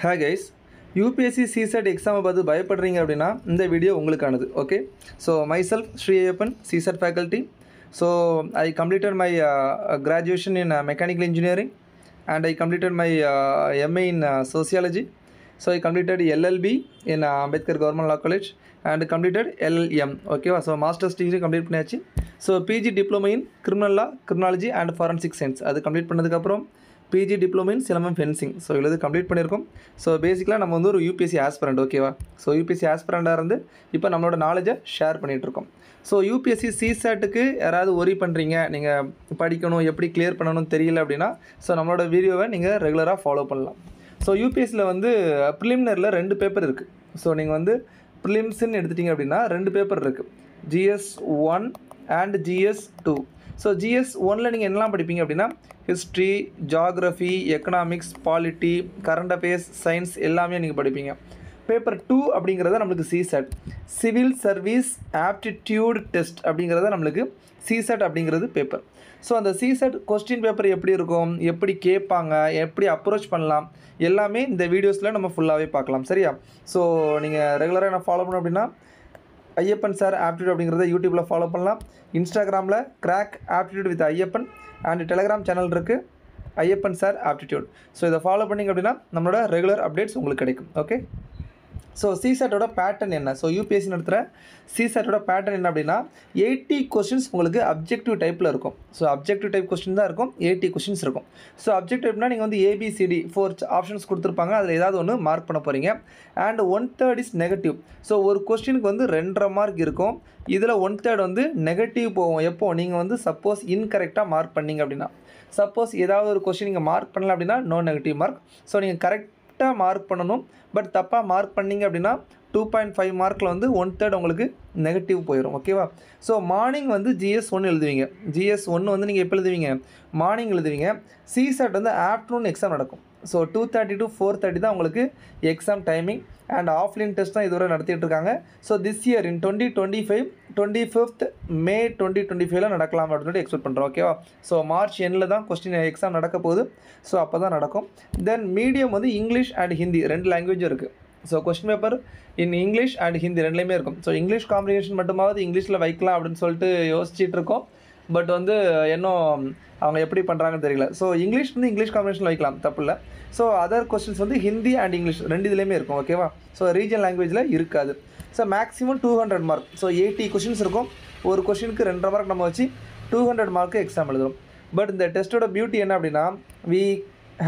Hi guys, UPSC CSAT exam பார்த்து பயப்படுறீங்க அப்படின்னா இந்த video உங்களுக்கானது. Okay, so myself Sri Ayappan, CSAT faculty. So I completed my graduation in mechanical engineering and I completed my MA in sociology. So I completed LLB in Ambedkar Government Law College and completed LLM. Okay, so master's degree complete பண்ணியாச்சு. So PG diploma in criminal law, criminology and forensic science அது complete பண்ணதுக்கப்புறம் PG diploma in silambam fencing. So இதில் complete பண்ணியிருக்கோம். So பேசிக்கலாக நம்ம வந்து ஒரு UPSC aspirant. ஓகேவா? ஸோ யூபிஎஸ்சி ஆஸ்பிரண்டாக இருந்து இப்போ நம்மளோட நாலேஜை ஷேர் பண்ணிகிட்ருக்கோம். ஸோ யூபிஎஸ்சி சிசாட்டுக்கு யாராவது ஒரி பண்ணுறீங்க, நீங்கள் படிக்கணும், எப்படி கிளியர் பண்ணணும்னு தெரியல அப்படின்னா ஸோ நம்மளோட வீடியோவை நீங்கள் ரெகுலராக ஃபாலோ பண்ணலாம். ஸோ யூபிஎஸ்சியில் வந்து ப்ரிலிமினரியில் 2 பேப்பர் இருக்குது. ஸோ நீங்கள் வந்து ப்ரிலிம்ஸ்ன்னு எடுத்துட்டிங்க அப்படின்னா 2 பேப்பர் இருக்குது, GS 1 and GS 2. So GS 1ல் நீங்கள் என்னெல்லாம் படிப்பீங்க அப்படின்னா history, geography, economics, polity, current affairs, science எல்லாமே நீங்கள் படிப்பீங்க. பேப்பர் 2 அப்படிங்கிறத நம்மளுக்கு CSAT, civil service aptitude test அப்படிங்கிறத நம்மளுக்கு சிசாட் அப்படிங்கிறது பேப்பர். ஸோ அந்த சிசாட் கொஸ்டின் பேப்பர் எப்படி இருக்கும், எப்படி கேட்பாங்க, எப்படி அப்ரோச் பண்ணலாம் எல்லாமே இந்த வீடியோஸில் நம்ம ஃபுல்லாகவே பார்க்கலாம். சரியா? ஸோ நீங்கள் ரெகுலராக என்ன ஃபாலோ பண்ணணும் அப்படின்னா ஐயப்பன் சார் ஆப்டிடியூட் அப்படிங்கிறத யூடியூப்பில் ஃபாலோ பண்ணலாம். இன்ஸ்டாகிராமில் crack aptitude with Ayyappan and Telegram channel இருக்குது, ஐயப்பன் சார் ஆப்டிடியூட். ஸோ இதை ஃபாலோ பண்ணிங்க அப்படின்னா நம்மளோட ரெகுலர் அப்டேட்ஸ் உங்களுக்கு கிடைக்கும். ஓகே, ஸோ சிசாட்டோட பேட்டர்ன் என்ன? ஸோ யூபிஎஸ்சி நடத்துகிற சிசாட்டோட பேட்டர்ன் என்ன அப்படின்னா 80 கொஸ்டின்ஸ் உங்களுக்கு அப்ஜெக்டிவ் டைப்பில் இருக்கும். ஸோ அப்ஜெக்டிவ் டைப் கொஸ்டின் தான் இருக்கும், 80 கொஸ்டின்ஸ் இருக்கும். ஸோ அப்ஜெக்டிவ் டைப்னா நீங்கள் வந்து ABCD 4 ஆப்ஷன்ஸ் கொடுத்துருப்பாங்க, அதில் ஏதாவது ஒன்று மார்க் பண்ண போகிறீங்க. And 1/3 is negative. ஸோ ஒரு கொஸ்டினுக்கு வந்து 2.5 மார்க் இருக்கும், இதில் 1/3 வந்து நெகட்டிவ் போகும். எப்போ நீங்கள் வந்து சப்போஸ் இன்கரெக்டாக மார்க் பண்ணிங்க அப்படின்னா, சப்போஸ் ஏதாவது ஒரு கொஸ்டின் நீங்கள் மார்க் பண்ணல அப்படின்னா நோ நெகட்டிவ் மார்க். ஸோ நீங்கள் கரெக்டாக மார்க் பண்ணணும். பட் தப்பாக மார்க் பண்ணிங்க அப்படின்னா 2.5 மார்க்கில் வந்து 1/3 உங்களுக்கு நெகட்டிவ் போயிடும். ஓகேவா? ஸோ மார்னிங் வந்து GS 1 எழுதுவீங்க. GS 1 வந்து நீங்கள் எப்போ எழுதுவீங்க? மார்னிங் எழுதுவீங்க. சிசாட் வந்து ஆஃப்டர்நூன் எக்ஸாம் நடக்கும். ஸோ 2:30 to 4:30 தான் உங்களுக்கு exam timing. And offline test தான் இதுவரை நடத்திட்டு இருக்காங்க. So this year in 2025 25th May 2025 நடக்கலாம் அப்படின்னு சொல்லி எக்ஸ்பெக்ட் பண்ணுறோம். ஓகேவா? ஸோ மார்ச் எண்டில் தான் கொஸ்டின் எக்ஸாம் நடக்க போகுது. ஸோ அப்போ தான் நடக்கும். தென் மீடியம் வந்து இங்கிலீஷ் அண்ட் ஹிந்தி 2 லாங்குவேஜும் இருக்குது. So question paper in English and Hindi 2லேயுமே இருக்கும். ஸோ இங்கிலீஷ் காம்ப்ரிஹென்ஷன் மட்டுமாவது இங்கிலீஷில் வைக்கலாம் அப்படின்னு சொல்லிட்டு யோசிச்சுட்டு இருக்கோம். பட் வந்து இன்னும் அவங்க எப்படி பண்ணுறாங்கன்னு தெரியல. ஸோ இங்கிலீஷ் வந்து இங்கிலீஷ் காம்பினேஷன் வைக்கலாம், தப்பு இல்லை. ஸோ அதர் கொஸ்டின்ஸ் வந்து ஹிந்தி அண்ட் இங்கிலீஷ் 2 இதுலேயுமே இருக்கும். ஓகேவா? ஸோ ரீஜனல் லாங்குவேஜில் இருக்காது. So maximum 200 mark. So 80 questions இருக்கும். ஒரு கொஸ்டினுக்கு 2.5 மார்க் நம்ம வச்சு 200 மார்க்கு எக்ஸாம் எழுதுறோம். பட் இந்த டெஸ்ட்டோட பியூட்டி என்ன அப்படின்னா we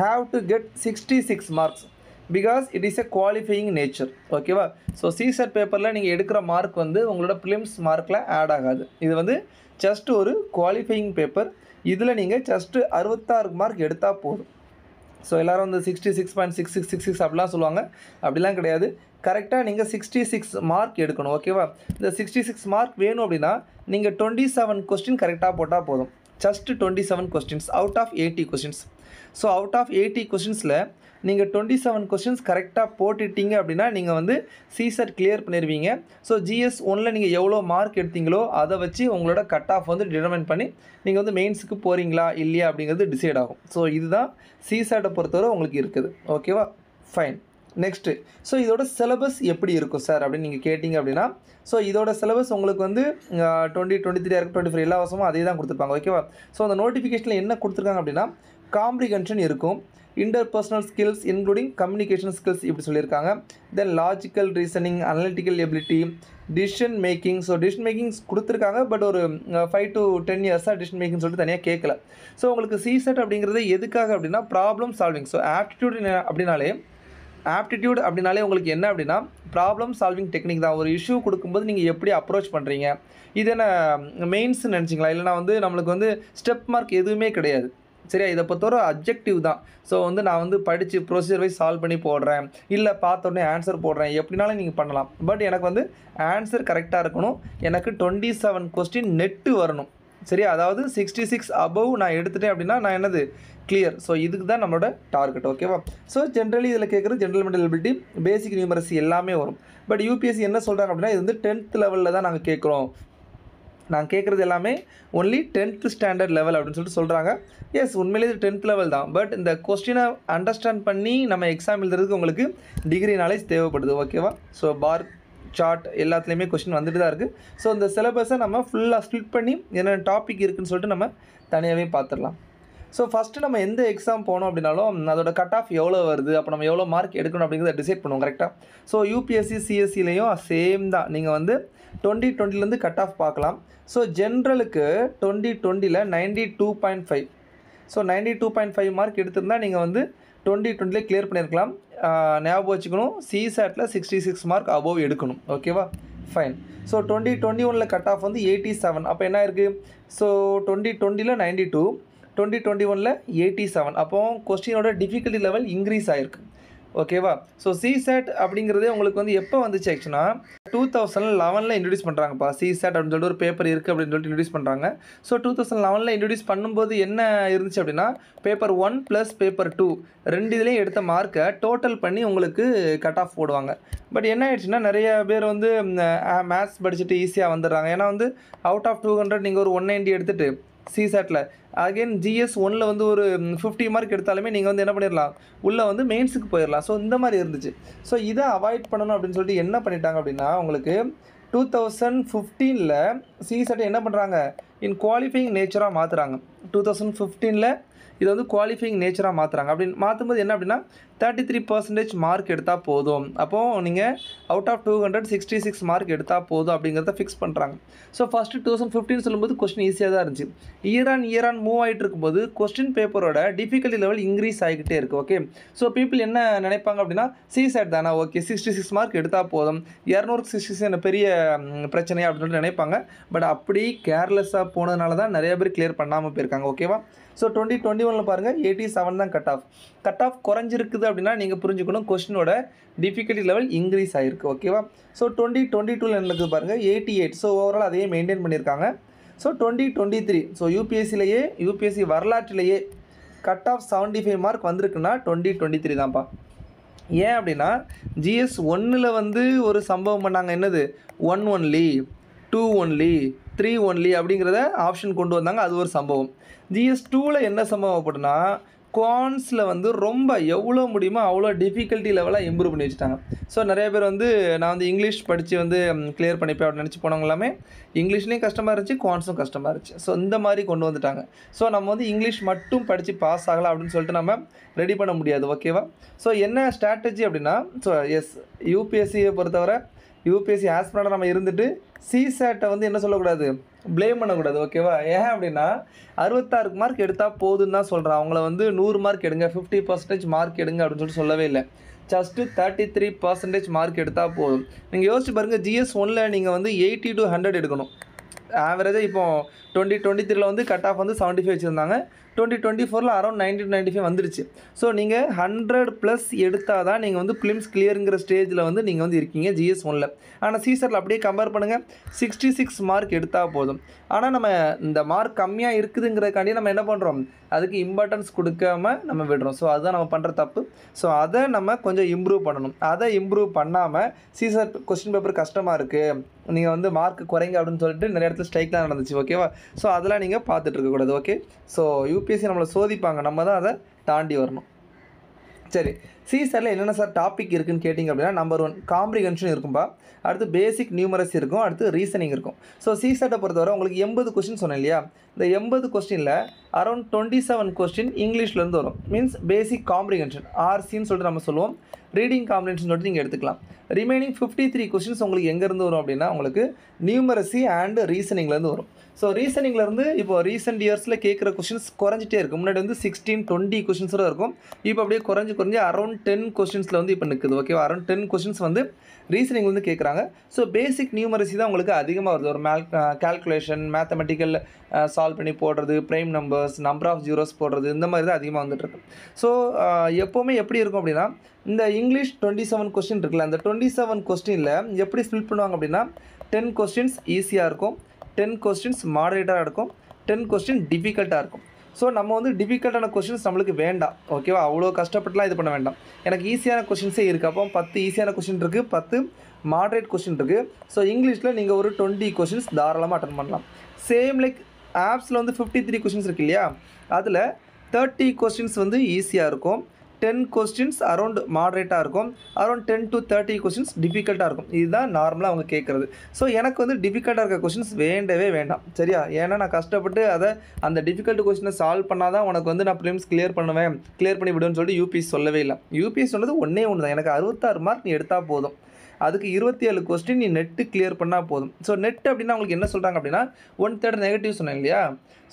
have to get 66 marks because it is a qualifying nature. ஓகேவா? ஸோ சிசாட் பேப்பரில் நீங்கள் எடுக்கிற மார்க் வந்து உங்களோட ப்ரிலிம்ஸ் மார்க்கில் ஆட் ஆகாது. இது வந்து ஜஸ்ட் ஒரு குவாலிஃபையிங் பேப்பர். இதில் நீங்கள் ஜஸ்ட்டு 66 மார்க் எடுத்தால் போதும். ஸோ எல்லோரும் வந்து 66.6666 அப்படிலாம் சொல்லுவாங்க. அப்படிலாம் கிடையாது. கரெக்டாக நீங்கள் 66 மார்க் எடுக்கணும். ஓகேவா? இந்த 66 மார்க் வேணும் அப்படின்னா நீங்கள் 27 கொஸ்டின் கரெக்டாக போட்டால் போதும். Just 27 questions out of 80 questions. So out of 80 கொஸ்டின்ஸில் நீங்கள் 27 கொஸ்டின்ஸ் கரெக்டாக போட்டுட்டீங்க அப்படின்னா நீங்கள் வந்து சிசாட் கிளியர் பண்ணிடுவீங்க. ஸோ GS 1ல் நீங்கள் எவ்வளோ மார்க் எடுத்தீங்களோ அதை வச்சு உங்களோட கட் ஆஃப் வந்து டிட்டர்மைன் பண்ணி நீங்கள் வந்து மெயின்ஸுக்கு போகிறீங்களா இல்லையா அப்படிங்கிறது டிசைட் ஆகும். ஸோ இதுதான் சிசாட்டை பொறுத்தவரை உங்களுக்கு இருக்குது. ஓகேவா? ஃபைன். நெக்ஸ்ட்டு, ஸோ இதோட சிலபஸ் எப்படி இருக்கும் சார் அப்படின்னு நீங்கள் கேட்டிங்க அப்படின்னா, ஸோ இதோட சிலபஸ் உங்களுக்கு வந்து 2023 25 எல்லா வருஷமும் அதே தான் கொடுத்துருப்பாங்க. ஓகேவா? ஸோ அந்த நோட்டிஃபிகேஷனில் என்ன கொடுத்துருக்காங்க அப்படின்னா காம்ப்ரிஹென்ஷன் இருக்கும், interpersonal skills including communication skills இப்படி சொல்லியிருக்காங்க. Then logical reasoning, analytical ability, decision making. So decision makings கொடுத்துருக்காங்க. பட் ஒரு 5 to 10 இயர்ஸாக டிசிஷன் மேக்கிங் சொல்லிட்டு தனியாக கேட்கல. ஸோ உங்களுக்கு சிசாட் அப்படிங்கிறது எதுக்காக அப்படின்னா ப்ராப்ளம் சால்விங். ஸோ ஆப்டிடியூட் அப்படின்னாலே உங்களுக்கு என்ன அப்படின்னா ப்ராப்ளம் சால்விங் டெக்னிக் தான். ஒரு இஷ்யூ கொடுக்கும்போது நீங்கள் எப்படி அப்ரோச் பண்ணுறீங்க, இது என்ன மெயின்ஸ்ன்னு நினச்சிங்களா? இல்லைனா வந்து நம்மளுக்கு வந்து ஸ்டெப் மார்க் எதுவுமே கிடையாது. சரியா? இதை பொறுத்தவரை அப்ஜெக்டிவ் தான். ஸோ வந்து நான் வந்து படித்து ப்ரொசீஜர் வைஸ் சால்வ் பண்ணி போடுறேன், இல்லை பார்த்தோன்னே ஆன்சர் போடுறேன், எப்படினாலும் நீங்கள் பண்ணலாம். பட் எனக்கு வந்து ஆன்சர் கரெக்டாக இருக்கணும். எனக்கு 27 கொஸ்டின் நெட்டு வரணும். சரியா? அதாவது 66 அபவ் நான் எடுத்துட்டேன் அப்படின்னா நான் என்னது கிளியர். ஸோ இதுக்கு தான் நம்மளோட டார்கெட். ஓகேவா? ஸோ ஜென்ரலி இதில் கேட்குறது ஜென்ரல் மென்டல் எபிலிட்டி, பேசிக் நியூமரசி எல்லாமே வரும். பட் யூபிஎஸ்சி என்ன சொல்கிறாங்க அப்படின்னா இது வந்து 10th லெவலில் தான் நாங்கள் கேட்குறோம், நான் கேட்குறது எல்லாமே ஒன்லி 10th ஸ்டாண்டர்ட் லெவல் அப்படின்னு சொல்லிட்டு சொல்கிறாங்க. எஸ், உண்மையிலே இது 10th லெவல் தான். பட் இந்த கொஸ்டினை அண்டர்ஸ்டாண்ட் பண்ணி நம்ம எக்ஸாம் எழுதுறதுக்கு உங்களுக்கு டிகிரி நாலேஜ் தேவைப்படுது. ஓகேவா? ஸோ பார் சார்ட் எல்லாத்துலேயுமே கொஸ்டின் வந்துட்டு தான் இருக்குது. ஸோ இந்த சிலபஸை நம்ம ஃபுல்லாக ஸ்ப்ளிட் பண்ணி என்னென்ன டாபிக் இருக்குதுன்னு சொல்லிட்டு நம்ம தனியாகவே பார்த்துடலாம். ஸோ ஃபஸ்ட்டு நம்ம எந்த எக்ஸாம் போனோம் அப்படின்னாலும் அதோட கட் ஆஃப் எவ்வளோ வருது, அப்போ நம்ம எவ்வளோ மார்க் எடுக்கணும் அப்படிங்கிறத டிசைட் பண்ணுவோம். கரெக்டாக? ஸோ யூபிஎஸ்சி சிஎஸ்சிலையும் சேம் தான். நீங்கள் வந்து 2020 கட் ஆஃப் பார்க்கலாம். ஸோ ஜென்ரலுக்கு 2020 92.5. ஸோ 92.5 மார்க் எடுத்திருந்தால் நீங்கள் வந்து 2020 கிளியர் பண்ணியிருக்கலாம். ஞாபகம் வச்சுக்கணும், சிசாட்டில் 66 மார்க் அபோவ் எடுக்கணும். ஓகேவா? ஃபைன். ஸோ 2021 கட் ஆஃப் வந்து 87. அப்போ என்ன இருக்குது? ஸோ 2020 92, 2021 87. அப்போ கொஸ்டினோட டிஃபிகல்ட்டி லெவல் இன்க்ரீஸ் ஆகிருக்கு. ஓகேவா? ஸோ சிசாட் அப்படிங்கிறதே உங்களுக்கு வந்து எப்போ வந்துச்சு ஆக்சுவலாக 2011 இன்ட்ரடியூஸ் பண்ணுறாங்கப்பா. சிசாட் அப்படின்னு சொல்லிட்டு ஒரு பேப்பர் இருக்குது அப்படின்னு சொல்லிட்டு இன்ட்ரடியூஸ் பண்ணுறாங்க. ஸோ 2011 இன்ட்ரடியூஸ் பண்ணும்போது என்ன இருந்துச்சு அப்படின்னா பேப்பர் 1 + பேப்பர் 2 ரெண்டு இதுலேயும் எடுத்த மார்க்கை டோட்டல் பண்ணி உங்களுக்கு கட் ஆஃப் போடுவாங்க. பட் என்ன ஆயிடுச்சுன்னா நிறைய பேர் வந்து மேத்ஸ் படிச்சுட்டு ஈஸியாக வந்துடுறாங்க. ஏன்னா வந்து அவுட் ஆஃப் 200 நீங்கள் ஒரு 190 எடுத்துகிட்டு சிசாட்டில் அகெயின் GS 1 வந்து ஒரு 50 மார்க் எடுத்தாலுமே நீங்கள் வந்து என்ன பண்ணிடலாம், உள்ளே வந்து மெயின்ஸுக்கு போயிடலாம். ஸோ இந்த மாதிரி இருந்துச்சு. ஸோ இதை அவாய்ட் பண்ணணும் அப்படின்னு சொல்லிட்டு என்ன பண்ணிட்டாங்க அப்படின்னா உங்களுக்கு 2015 சிசாட்டை என்ன பண்ணுறாங்க, இன் குவாலிஃபையிங் நேச்சராக மாற்றுறாங்க. 2015 இதை வந்து குவாலிஃபையிங் நேச்சராக மாற்றுறாங்க. அப்படின்னு மாற்றும்போது என்ன அப்படின்னா 33% மார்க் எடுத்தால் போதும். அப்போது நீங்கள் அவுட் ஆஃப் 200 66 மார்க் எடுத்தால் போதும் அப்படிங்கிறத ஃபிக்ஸ் பண்ணுறாங்க. ஸோ ஃபஸ்ட்டு 2015 சொல்லும்போது கொஸ்டின் ஈஸியாக தான் இருந்துச்சு. இயர் ஆன் மூவ் ஆகிட்டு இருக்கும்போது கொஸ்டின் பேப்பரோட டிஃபிகல்ட்டி லெவல் இன்க்ரீஸ் ஆகிக்கிட்டே இருக்குது. ஓகே, ஸோ பீப்புள் என்ன நினைப்பாங்க அப்படின்னா சிசாட் தானே, ஓகே 66 மார்க் எடுத்தால் போதும், 266 என்ன பெரிய பிரச்சனையா அப்படின்னு சொல்லிட்டு நினைப்பாங்க. பட் அப்படி கேர்லெஸ்ஸாக போனதுனால தான் நிறைய பேர் கிளியர் பண்ணாமல் போயிருக்காங்க. ஓகேவா? ஸோ 2021 பாருங்கள் 87 தான் கட் ஆஃப் குறைஞ்சிருக்குது அப்படின்னா நீங்கள் புரிஞ்சுக்கணும் கொஸ்டினோட டிஃபிகல்ட்டி லெவல் இன்க்ரீஸ் ஆகிருக்கு. ஓகேவா? ஸோ 2022 எனக்கு பாருங்கள் 88. ஸோ ஓவரால் அதையே மெயின்டைன் பண்ணியிருக்காங்க. ஸோ 2023 ஸோ யூபிஎஸ்சி வரலாற்றிலேயே கட் ஆஃப் 75 மார்க் வந்திருக்குன்னா 2023 தான்ப்பா. ஏன் அப்படின்னா GS 1 வந்து ஒரு சம்பவம் பண்ணாங்க. என்னது 1 only 2 only 3 only அப்படிங்கிறத ஆப்ஷன் கொண்டு வந்தாங்க. அது ஒரு சம்பவம். GS 2 என்ன சம்பவம் போட்டுனா குவான்ஸில் வந்து ரொம்ப எவ்வளோ முடியுமோ அவ்வளோ டிஃபிகல்ட்டி லெவலாக இம்ப்ரூவ் பண்ணி வச்சுட்டாங்க. ஸோ நிறைய பேர் வந்து நான் வந்து இங்கிலீஷ் படித்து வந்து கிளியர் பண்ணிப்பேன் அப்படின்னு நினச்சி போனவங்க எல்லாமே இங்கிலீஷ்லேயும் கஷ்டமாக இருந்துச்சு, குவான்ஸும் கஷ்டமாக இருந்துச்சு. ஸோ இந்த மாதிரி கொண்டு வந்துட்டாங்க. ஸோ நம்ம வந்து இங்கிலீஷ் மட்டும் படித்து பாஸ் ஆகலாம் அப்படின்னு சொல்லிட்டு நம்ம ரெடி பண்ண முடியாது. ஓகேவா? ஸோ என்ன ஸ்ட்ராட்டஜி அப்படின்னா ஸோ எஸ் யூபிஎஸ்சியை பொறுத்தவரை யூபிஎஸ்சி ஆஸ்பிரண்டாக நம்ம இருந்துட்டு சிசாட்டை வந்து என்ன சொல்லக்கூடாது, ப்ளேம் பண்ணக்கூடாது. ஓகேவா? ஏன் அப்படின்னா 66 மார்க் எடுத்தால் போதுன்னு தான் சொல்கிறேன். அவங்கள வந்து 100 மார்க் எடுங்க 50% மார்க் எடுங்க அப்படின்னு சொல்லிட்டு சொல்லவே இல்லை. ஜஸ்ட்டு 33% மார்க் எடுத்தால் போதும். நீங்கள் யோசிச்சு பாருங்கள், GS 1 நீங்கள் வந்து 80 to 100 எடுக்கணும். ஆவரேஜாக இப்போ 2023 வந்து கட் ஆஃப் வந்து 75 வச்சுருந்தாங்க. 2024 அரௌண்ட் 90 to 95 வந்துருச்சு. ஸோ நீங்கள் 100+ எடுத்தால் தான் நீங்கள் வந்து ப்ளிம்ஸ் கிளியருங்கிற ஸ்டேஜில் வந்து நீங்கள் வந்து இருக்கீங்க GS 1. ஆனால் சிசாட்டில் அப்படியே கம்பேர் பண்ணுங்கள் 66 மார்க் எடுத்தால் போதும். ஆனால் நம்ம இந்த மார்க் கம்மியாக இருக்குதுங்கிறதுக்காண்டி நம்ம என்ன பண்ணுறோம், அதுக்கு இம்பார்ட்டன்ஸ் கொடுக்காம நம்ம விடுறோம். ஸோ அதுதான் நம்ம பண்ணுற தப்பு. ஸோ அதை நம்ம கொஞ்சம் இம்ப்ரூவ் பண்ணணும். அதை இம்ப்ரூவ் பண்ணாமல் சிசாட் கொஸ்டின் பேப்பர் கஷ்டமாக இருக்குது, நீங்கள் வந்து மார்க் குறைங்க அப்படின்னு சொல்லிட்டு நிறைய இடத்துல ஸ்ட்ரைக்லாம் நடந்துச்சு. ஓகேவா? ஸோ அதெல்லாம் நீங்கள் பார்த்துட்டு இருக்கக்கூடாது. ஓகே, ஸோ யூபிஎஸ்சி நம்மளை சோதிப்பாங்க, நம்ம தான் அதை தாண்டி வரணும். சரி, சிசாட்டில் என்னென்ன சார் டாபிக் இருக்குதுன்னு கேட்டிங்க அப்படின்னா நம்பர் 1 காம்ப்ரிஹென்ஷன் இருக்கும்பா, அடுத்து பேசிக் நியூமரசி இருக்கும், அடுத்து ரீசனிங் இருக்கும். ஸோ சிசாட்டை பொறுத்தவரை உங்களுக்கு 80 கொஸ்டின் சொன்னேன் இல்லையா, இந்த 80 கொஸ்டினில் அரௌண்ட் 27 கொஸ்டின் இங்கிலீஷ்லேருந்து வரும். மீன்ஸ் பேசிக் காம்ப்ரிஹென்ஷன் ஆர்சின்னு சொல்லிட்டு நம்ம சொல்லுவோம். ரீடிங் காம்ப்ரிஹென்ஷன் சொல்லிட்டு நீங்கள் எடுத்துக்கலாம். ரிமைனிங் 53 கொஸ்டின்ஸ் உங்களுக்கு எங்கேருந்து வரும் அப்படின்னா உங்களுக்கு நியூமரசி அண்ட் ரீசனிங்லேருந்து வரும். ஸோ ரீசனிங்லேருந்து இப்போ ரீசெண்ட் இயர்ஸில் கேட்குற கொஸ்டின்ஸ் குறைஞ்சிட்டே இருக்குது. முன்னாடி வந்து 16-20 கொஸ்டின்ஸோட இருக்கும். இப்போ அப்படியே குறைஞ்சி அரௌண்ட் 10 கொஸ்டின்ஸில் வந்து இப்போ நிற்குது. ஓகேவா? அரௌண்ட் 10 கொஸ்டின்ஸ் வந்து ரீசனிங் வந்து கேட்குறாங்க. ஸோ பேசிக் நியூமரசி தான் உங்களுக்கு அதிகமாக வருது. ஒரு கால்குலேஷன் மேத்தமெட்டிக்கல் சால்வ் பண்ணி போடுறது, prime numbers, number of zeros போடுறது, இந்த மாதிரி தான் அதிகமாக வந்துட்டுருக்கு. ஸோ எப்போவுமே எப்படி இருக்கும் அப்படின்னா இந்த இங்கிலீஷ் 27 கொஸ்டின் இருக்குல்ல, அந்த 27 கொஸ்டினில் எப்படி ஸ்பிளிட் பண்ணுவாங்க அப்படின்னா 10 கொஸ்டின்ஸ் ஈஸியாக இருக்கும், 10 கொஸ்டின்ஸ் மாடரேட்டாக இருக்கும், 10 கொஸ்டின் டிஃபிகல்ட்டாக இருக்கும். ஸோ நம்ம வந்து டிஃபிகல்ட்டான கொஸ்டின்ஸ் நம்மளுக்கு வேண்டாம். ஓகேவா? அவ்வளோ கஷ்டப்பட்டுலாம் இது பண்ண வேண்டாம். எனக்கு ஈஸியான கொஸ்டின்ஸே இருக்குது. அப்போ 10 ஈஸியான கொஸ்டின் இருக்குது, 10 மாடரேட் கொஸ்டின் இருக்குது. ஸோ இங்கிலீஷில் நீங்கள் ஒரு 20 கொஸ்டின்ஸ் தாராளமாக அட்டன் பண்ணலாம். சேம் லைக் ஆப்ஸில் வந்து 53 கொஸ்டின்ஸ் இருக்கு இல்லையா, அதில் 30 கொஸ்டின்ஸ் வந்து ஈஸியாக இருக்கும், 10 கொஸ்டின்ஸ் அரௌண்ட் மாடரேட்டாக இருக்கும், அரௌண்ட் 10 to 30 கொஸ்டின்ஸ் டிஃபிகல்ட்டாக இருக்கும். இதுதான் நார்மலாக அவங்க கேட்குறது. ஸோ எனக்கு வந்து டிஃபிகல்ட்டாக இருக்க கொஸ்டின்ஸ் வேண்டவே வேண்டாம், சரியா? ஏன்னா நான் கஷ்டப்பட்டு அதை அந்த டிஃபிகல்ட் கொஸ்டினை சால்வ் பண்ணால் தான் உனக்கு வந்து நான் ப்ரிலிம்ஸ் கிளியர் பண்ணுவேன், கிளியர் பண்ணி விடுன்னு சொல்லிட்டு யூபிஎஸ் சொல்லவே இல்லை. யூபிஎஸ் சொன்னது ஒன்றே ஒன்று தான், எனக்கு 66 மார்க் நீ எடுத்தால் போதும், அதுக்கு 27 கொஸ்டின் நீ நெட்டு கிளியர் பண்ணால் போதும். ஸோ நெட் அப்படின்னா உங்களுக்கு என்ன சொல்கிறாங்க அப்படின்னா 1/3 நெகட்டிவ் சொன்னேன் இல்லையா.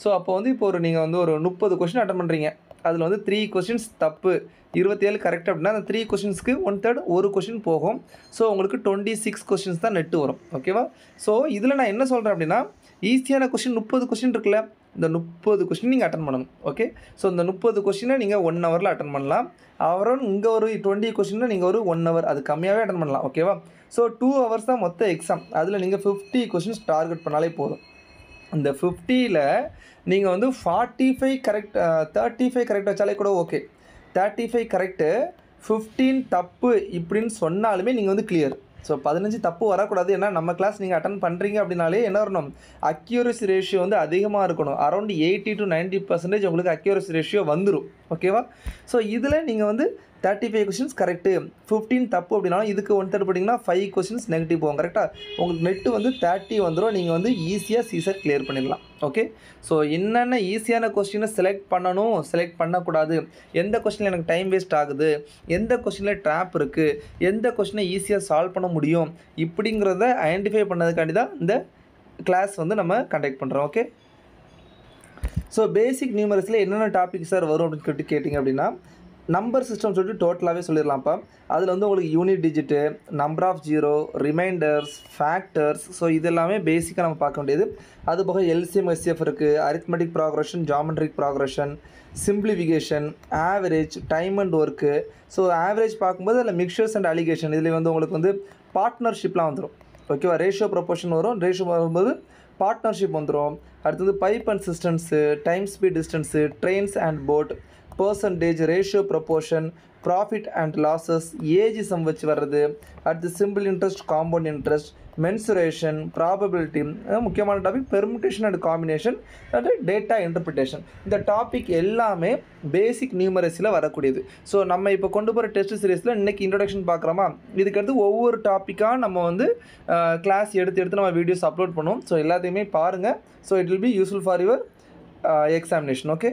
ஸோ அப்போ வந்து இப்போ நீங்கள் வந்து ஒரு 30 கொஸ்டின் அட்டன் பண்ணுறீங்க, அதில் வந்து 3 கொஸ்டின்ஸ் தப்பு, 27 கரெக்ட் அப்படின்னா அந்த 3 கொஸ்டின்ஸ்க்கு 1/3 ஒரு கொஸ்டின் போகும். ஸோ உங்களுக்கு 26 கொஸ்டின்ஸ் தான் நெட்டு வரும், ஓகேவா? ஸோ இதில் நான் என்ன சொல்கிறேன் அப்படின்னா ஈஸியான கொஸ்டின் 30 கொஸ்டின் இருக்குல்ல, இந்த 30 கொஸ்டின் நீங்கள் அட்டன் பண்ணணும், ஓகே? ஸோ இந்த 30 கொஸ்டினை நீங்கள் 1 ஹவரில் அட்டன் பண்ணலாம். அப்புறம் இங்கே ஒரு 20 கொஸ்டினை நீங்கள் ஒரு 1 ஹவர், அது கம்மியாகவே அட்டன் பண்ணலாம், ஓகேவா? ஸோ 2 ஹவர்ஸ் தான் மொத்த எக்ஸாம். அதில் நீங்கள் 50 கொஸ்டின்ஸ் டார்கெட் பண்ணாலே போதும். இந்த 50ல் நீங்கள் வந்து 45 கரெக்ட், 35 கரெக்ட் வச்சாலே கூட ஓகே. 35 கரெக்டு, 15 தப்பு இப்படின்னு சொன்னாலுமே நீங்கள் வந்து கிளியர். ஸோ 15 தப்பு வரக்கூடாது. ஏன்னா நம்ம கிளாஸ் நீங்கள் அட்டன் பண்ணுறீங்க அப்படின்னாலே என்ன வரணும், அக்யூரசி ரேஷியோ வந்து அதிகமாக இருக்கணும். அரௌண்ட் 80 to 90% உங்களுக்கு அக்யூரசி ரேஷியோ வந்துடும், ஓகேவா? ஸோ இதில் நீங்கள் வந்து 35 கொஸ்டின்ஸ் கரெக்டு, 15 தப்பு அப்படின்னாலும் இதுக்கு 1/3 போட்டிங்கன்னா 5 கொஸ்டின்ஸ் நெகட்டிவ் போகும், கரெக்டாக? உங்களுக்கு நெட்டு வந்து 30 வந்துடும், நீங்கள் வந்து ஈஸியாக சிசெட் கிளியர் பண்ணிடலாம், ஓகே? ஸோ என்னென்ன ஈஸியான கொஸ்டினை செலக்ட் பண்ணணும், செலக்ட் பண்ணக்கூடாது, எந்த கொஸ்டினில் எனக்கு டைம் வேஸ்ட் ஆகுது, எந்த கொஸ்டினில் ட்ராப் இருக்குது, எந்த கொஸ்டினை ஈஸியாக சால்வ் பண்ண முடியும், இப்படிங்கிறத ஐடென்டிஃபை பண்ணதுக்காண்டி தான் இந்த கிளாஸ் வந்து நம்ம கண்டக்ட் பண்ணுறோம், ஓகே? ஸோ பேசிக் நியூமரிஸில் என்னென்ன டாபிக் சார் வரும் அப்படின்னு சொல்லிட்டு கேட்டிங்க அப்படின்னா நம்பர் சிஸ்டம் சொல்லிட்டு டோட்டலாகவே சொல்லிடலாம்ப்பா. அதில் வந்து உங்களுக்கு unit digit, number of zero, reminders, factors, so இது எல்லாமே பேசிக்காக நம்ம பார்க்க வேண்டியது. அது போக எல்சிஎம் எஸ்சிஎஃப் இருக்குது, arithmetic progression, geometric progression, simplification, average, time and work. So average பார்க்கும்போது அதில் மிக்சர்ஸ் அண்ட் அலிகேஷன், இதில் வந்து உங்களுக்கு வந்து பார்ட்னர்ஷிப்லாம் வந்துடும், ஓகேவா? ரேஷியோ ப்ரொபோர்ஷன் வரும், ரேஷியோ வரும்போது பார்ட்னர்ஷிப் வந்துடும். அடுத்தது pipe and cisterns, time speed distance, trains and boat, percentage, ratio proportion, profit and losses, age sum வச்சு வர்றது, அடுத்து simple interest, compound interest, mensuration, probability, முக்கியமான topic permutation and combination, and data interpretation. இந்த topic எல்லாமே basic நியூமரஸில் வரக்கூடியது. So நம்ம இப்போ கொண்டு போகிற டெஸ்ட் சீரீஸில் இன்றைக்கி இன்ட்ரடக்ஷன் பார்க்குறோமா, இதுக்கடுத்து ஒவ்வொரு டாப்பிக்காக நம்ம வந்து கிளாஸ் எடுத்து நம்ம வீடியோஸ் அப்லோட் பண்ணுவோம். ஸோ எல்லாத்தையுமே பாருங்கள். So it will be useful for your examination, okay?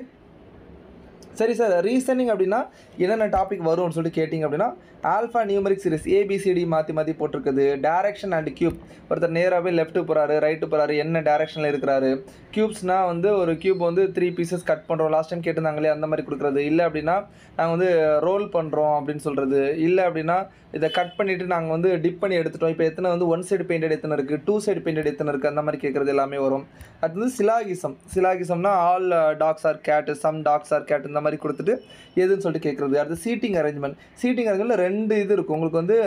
சரி சார், ரீசனிங் அப்படின்னா என்னென்ன டாபிக் வரும்னு சொல்லிட்டு கேட்டிங்க அப்படின்னா ஆல்ஃபா நியூமரிக் சீரிஸ் ஏபிசிடி மாற்றி போட்டிருக்குது. டைரக்ஷன் அண்ட் கியூப், ஒருத்தர் நேராகவே லெஃப்ட்டு போகிறாரு, ரைட்டு போகிறாரு, என்ன டைரக்ஷனில் இருக்கிறாரு. கியூப்ஸ்னால் வந்து ஒரு கியூப் வந்து 3 பீசஸ் கட் பண்ணுறோம், லாஸ்ட் டைம் கேட்டிருந்தாங்களே அந்த மாதிரி கொடுக்குறது. இல்லை அப்படின்னா நாங்கள் வந்து ரோல் பண்ணுறோம் அப்படின்னு சொல்கிறது. இல்லை அப்படின்னா இதை கட் பண்ணிவிட்டு நாங்கள் வந்து டிப் பண்ணி எடுத்துட்டோம், இப்போ எத்தனை வந்து 1 சைடு பெயிண்டட் எத்தனை இருக்குது, 2 சைடு பெயிண்டட் எத்தனை இருக்குது, அந்த மாதிரி கேட்குறது எல்லாமே வரும். அது வந்து சிலாகிசம், சிலாகிசம்னா ஆல் டாக்ஸ் ஆர் கேட்டு, சம் டாக்ஸ் ஆர் கேட், இந்த மாதிரி கொடுத்துட்டு எதுன்னு சொல்லிட்டு கேட்குறது. அடுத்து சீட்டிங் அரேஞ்ச்மெண்ட், சீட்டிங் அரேஞ்ச்மெண்ட்டில் 2 இது இருக்குது உங்களுக்கு, வந்து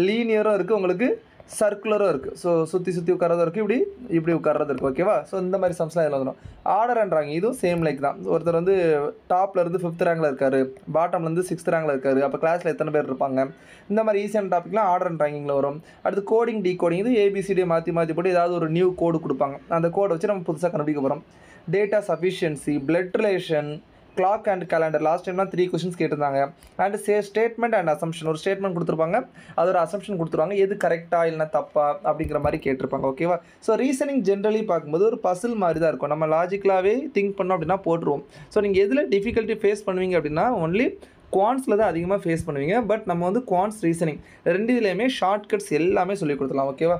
லீனியரும் இருக்குது, உங்களுக்கு சர்க்குலரும் இருக்குது. ஸோ சுற்றி உட்காரதும் இருக்குது, இப்படி உட்காரது இருக்குது, ஓகேவா? ஸோ இந்த மாதிரி சம்ஸ்லாம் இதில் வந்துடும். ஆர்டர்ன்றாங்க, இதுவும் சேம் லைக் தான். ஒருத்தர் வந்து டாப்லேருந்து 5th ரேங்கில் இருக்கார், பாட்டம்லேருந்து 6th ரேங்கில் இருக்கார், அப்போ கிளாஸில் எத்தனை பேர் இருப்பாங்க, இந்த மாதிரி ஈஸியான டாப்பிக்லாம் ஆர்டர் ரேங்கிங்கில் வரும். அடுத்து கோடிங், டீகோடிங், இது ஏபிசிடி மாற்றி போட்டு ஏதாவது ஒரு நியூ கோடு கொடுப்பாங்க, அந்த கோடை வச்சு நம்ம புதுசாக கண்டுபிடிக்க போகிறோம். Data sufficiency, blood relation, clock and calendar, last டைம்லாம் 3 கொஸ்டின்ஸ் கேட்டிருந்தாங்க. அண்ட் ஸ்டேட்மெண்ட் அண்ட் அசம்ஷன், ஒரு ஸ்டேட்மெண்ட் கொடுத்துருப்பாங்க, அது ஒரு அசம்ஷன் கொடுத்துருவாங்க, எது கரெக்டாக இல்லைனா தப்பா அப்படிங்கிற மாதிரி கேட்டிருப்பாங்க, ஓகேவா? ஸோ ரீசனிங் ஜென்ரலி பார்க்கும்போது ஒரு பசில் மாதிரி தான் இருக்கும், நம்ம லாஜிக்கலாகவே திங்க் பண்ணோம் அப்படின்னா போட்டுருவோம். ஸோ நீங்கள் எதில் டிஃபிகல்ட்டி ஃபேஸ் பண்ணுவீங்க அப்படின்னா ஒன்லி குவான்ஸில் தான் அதிகமாக ஃபேஸ் பண்ணுவீங்க. பட் நம்ம வந்து குவான்ஸ், ரீசனிங் 2 இதுலேயுமே ஷார்ட்கட்ஸ் எல்லாமே சொல்லி கொடுத்துலாம், ஓகேவா?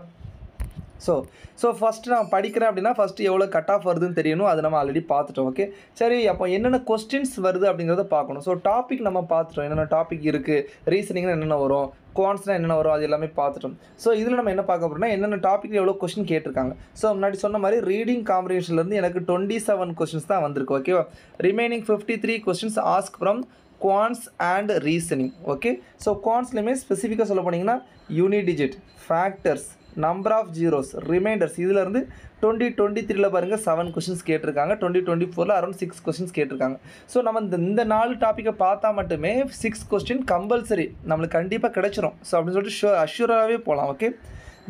ஸோ ஃபஸ்ட்டு நான் படிக்கிறேன் அப்படின்னா ஃபஸ்ட்டு எவ்வளோ கட் ஆஃப் வருதுன்னு தெரியணும், அது நம்ம ஆல்ரெடி பார்த்துட்டோம், ஓகே? சரி, அப்போ என்னென்ன கொஸ்டின்ஸ் வருது அப்படிங்கிறத பார்க்கணும். ஸோ டாபிக் நம்ம பார்த்துட்டோம், என்னென்ன டாபிக் இருக்குது, ரீசனிங்னா என்னென்ன வரும், குவான்ஸ்னால் என்னென்ன வரும், அது எல்லாமே பார்த்துட்டோம். ஸோ இதில் நம்ம என்ன பார்க்க போகிறோம்னா என்னென்ன டாப்பிக்கில் எவ்வளோ கொஸ்டின் கேட்டிருக்காங்க. ஸோ முன்னாடி சொன்ன மாதிரி ரீடிங் காம்ப்ரிஹென்ஷன்லேருந்து எனக்கு 27 கொஸ்டின்ஸ் தான் வந்திருக்கு, ஓகேவா? Remaining 53 questions asked from quants and reasoning, okay? So குவான்ஸ்லையுமே ஸ்பெசிஃபிக்காக சொல்ல போனீங்கன்னா unit digit, factors, number of zeros remainders இதில் இருந்து 2023 பாருங்கள் 7 கொஷின்ஸ் கேட்டிருக்காங்க, 2024 அரௌண்ட் 6 கொஷின்ஸ் கேட்டிருக்காங்க. ஸோ நம்ம இந்த 4 டாப்பிக்கை பார்த்தா மட்டுமே 6 கொஸ்டின் கம்பல்சரி நம்மளுக்கு கண்டிப்பாக கிடைச்சிரும். ஸோ அப்படின்னு சொல்லிட்டு அஷ்யூராகவே போகலாம். ஓகே,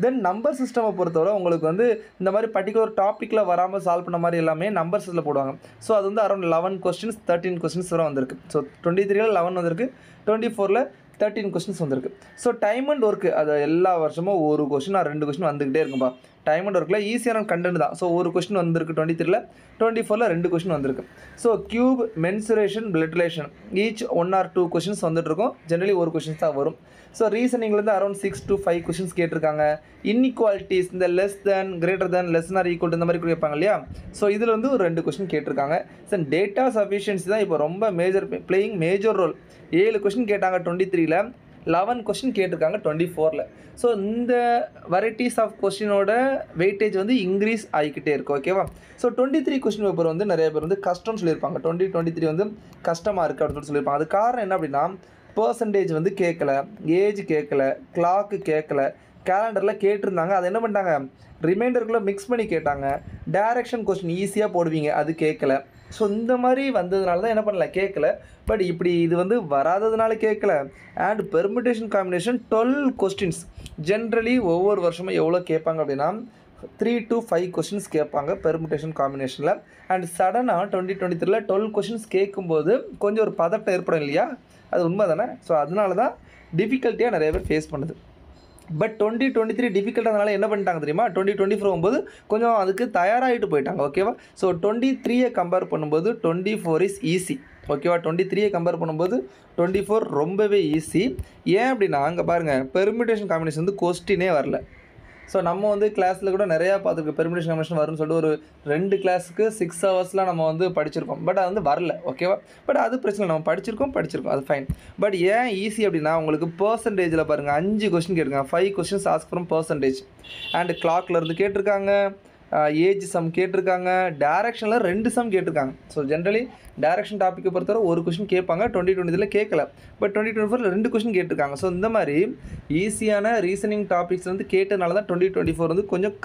தென் நம்பர் சிஸ்டமை பொறுத்தவரை உங்களுக்கு வந்து இந்த மாதிரி பர்டிகுலர் டாப்பிக்கில் வராமல் சால்வ் பண்ண மாதிரி எல்லாமே நம்பர் சிஸ்டத்தில் போடுவாங்க. ஸோ அது வந்து அரௌண்ட் 11 கொஸ்டின்ஸ் 13 கொஸ்டின்ஸ் வரை வந்திருக்கு. ஸோ 23ல் 11 வந்திருக்கு, 24ல் 13 கொஸ்டின்ஸ் வந்திருக்கு. ஸோ டைம் அண்ட் ஒர்க்கு அது எல்லா வருஷமும் ஒரு கொஸ்டின் 2 கொஸ்டின் வந்துக்கிட்டே இருக்கும்பா. டைம் அண்ட் ஒர்க்கில் ஈஸியான கண்டென்ட் தான். ஸோ ஒரு கொஸ்டின் வந்திருக்கு 23ல், 24ல் 2 கொஸ்டின் வந்திருக்கு. So cube, mensuration, blood relation each 1 or 2 questions வந்துட்டு இருக்கும். ஜென்ரலி ஒரு கொஸ்டின்ஸ் தான் வரும். ஸோ ரீசனிங்லேருந்து அரௌண்ட் 6 to 5 கொஸ்டின்ஸ் கேட்டிருக்காங்க. இன்இக்வாலிட்டிஸ் இந்த less than, greater than, less or equal இந்த மாதிரி கேட்பாங்க இல்லையா. ஸோ இதில் வந்து ஒரு 2 கொஸ்டின் கேட்டிருக்காங்க. ஸோ டேட்டா சஃபிஷியன்சி தான் இப்போ ரொம்ப பிளேயிங் மேஜர் ரோல். 7 கொஸ்டின் கேட்டாங்க 23ல், 11 கொஸ்டின் கேட்டிருக்காங்க 24ல். ஸோ இந்த வெரைட்டிஸ் ஆஃப் கொஸ்டினோட வெயிட்டேஜ் வந்து இன்க்ரீஸ் ஆகிக்கிட்டே இருக்கும். ஓகேவா. ஸோ 23 கொஸ்டின் பேப்பர் வந்து நிறைய பேர் வந்து கஷ்டம்னு சொல்லியிருப்பாங்க. 2023 வந்து கஷ்டமாக இருக்குது அப்படின்னு சொல்லியிருப்பாங்க. அது காரணம் என்ன அப்படின்னா, பர்சன்டேஜ் வந்து கேட்கல, ஏஜ் கேட்கல, கிளாக்கு கேட்கல, கேலண்டரில் கேட்டிருந்தாங்க. அது என்ன பண்ணிட்டாங்க, ரிமைண்டருக்குள்ளே மிக்ஸ் பண்ணி கேட்டாங்க. டைரக்ஷன் கொஸ்டின் ஈஸியாக போடுவீங்க, அது கேட்கல. ஸோ இந்த மாதிரி வந்ததுனால தான் என்ன பண்ணல, கேட்கல. பட் இப்படி இது வந்து வராததுனால கேட்கல. And permutation combination 12 questions generally ஒவ்வொரு வருஷமும் எவ்வளோ கேட்பாங்க அப்படின்னா 3 to 5 கொஸ்டின்ஸ் கேட்பாங்க பெர்முடேஷன் காம்பினேஷனில். அண்ட் சடனாக 2023ல் 12 கொஸ்டின்ஸ் கேட்கும்போது கொஞ்சம் ஒரு பதட்டம் ஏற்படும் இல்லையா, அது உண்மை தானே. ஸோ அதனால தான் டிஃபிகல்ட்டியாக நிறைய பேர் ஃபேஸ் பண்ணுது. பட் 2023 டிஃபிகல்ட்டாக என்ன பண்ணிட்டாங்க தெரியுமா, 2024 போகும்போது கொஞ்சம் அதுக்கு தயாராகிட்டு போயிட்டாங்க. ஓகேவா. ஸோ 23 கம்பேர் பண்ணும்போது 24 இஸ் ஈஸி. ஓகேவா. 23 கம்பேர் பண்ணும்போது 24 ரொம்பவே ஈஸி. ஏன் அப்படின்னா அங்கே பாருங்கள், பெர்முடேஷன் காம்பினேஷன் வந்து கொஸ்டினே வரல. ஸோ நம்ம வந்து கிளாஸில் கூட நிறையா பார்த்துருக்கோம். பெர்முடேஷன் காம்பினேஷன் வரும்னு சொல்லிட்டு ஒரு 2 கிளாஸுக்கு 6 ஹவர்ஸ்லாம் நம்ம வந்து படிச்சிருக்கோம். பட் அது வந்து வரல. ஓகேவா. பட் அது பிரச்சனை, நம்ம படிச்சிருக்கோம் அது ஃபைன். பட் ஏன் ஈஸி அப்படின்னா உங்களுக்கு பர்சன்டேஜில் பாருங்கள் 5 கொஸ்டின் கேட்டிருக்காங்க. 5 questions asked from percentage. And கிளாக்ல இருந்து கேட்டிருக்காங்க, ஏஜ் சம் கேட்டிருக்காங்க, டைரக்ஷனில் 2 சம் கேட்டிருக்காங்க. ஸோ ஜென்ரலி டைரக்ஷன் டாப்பிக்கை பொறுத்தவரை ஒரு கொஸ்டின் கேட்பாங்க, 2023 கேட்கல. பட் 2024 2 கொஸ்டின் கேட்டிருக்காங்க. ஸோ இந்த மாதிரி ஈஸியான ரீசனிங் டாபிக்ஸ் வந்து கேட்டதுனால தான் 2024 வந்து கொஞ்சம்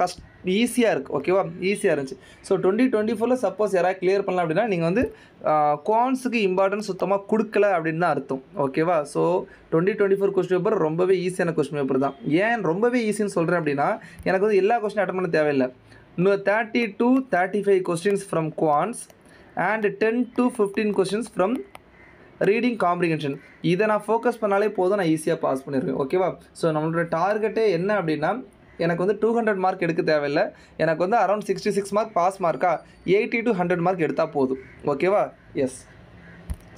ஈஸியாக இருக்குது. ஓகேவா. ஈஸியாக இருந்துச்சு. ஸோ 2024 சப்போஸ் யாராவது கிளியர் பண்ணலாம் அப்படின்னா நீங்கள் வந்து குவான்ஸுக்கு இம்பார்ட்டன்ஸ் சுத்தமாக கொடுக்கல அப்படின்னு தான் அர்த்தம். ஓகேவா. ஸோ 2024 கொஸ்டின் பேப்பர் ரொம்பவே ஈஸியான கொஸ்டின் பேப்பர் தான். ஏன் ரொம்பவே ஈஸின்னு சொல்கிறேன் அப்படின்னா, எனக்கு வந்து எல்லா கொஸ்டின் அட்டன் பண்ண தேவையில்லை. இன்னும் 30 to 35 questions from quants and 10 to 15 questions from reading comprehension. இதை நான் ஃபோக்கஸ் பண்ணாலே போதும், நான் ஈஸியாக பாஸ் பண்ணியிருக்கேன். ஓகேவா. ஸோ நம்மளோட டார்கெட்டே என்ன அப்படின்னா, எனக்கு வந்து 200 மார்க் எடுக்க தேவையில்லை. எனக்கு வந்து அரௌண்ட் 66 மார்க் பாஸ் மார்க்கா 80 to 100 மார்க் எடுத்தால் போதும். ஓகேவா. எஸ்.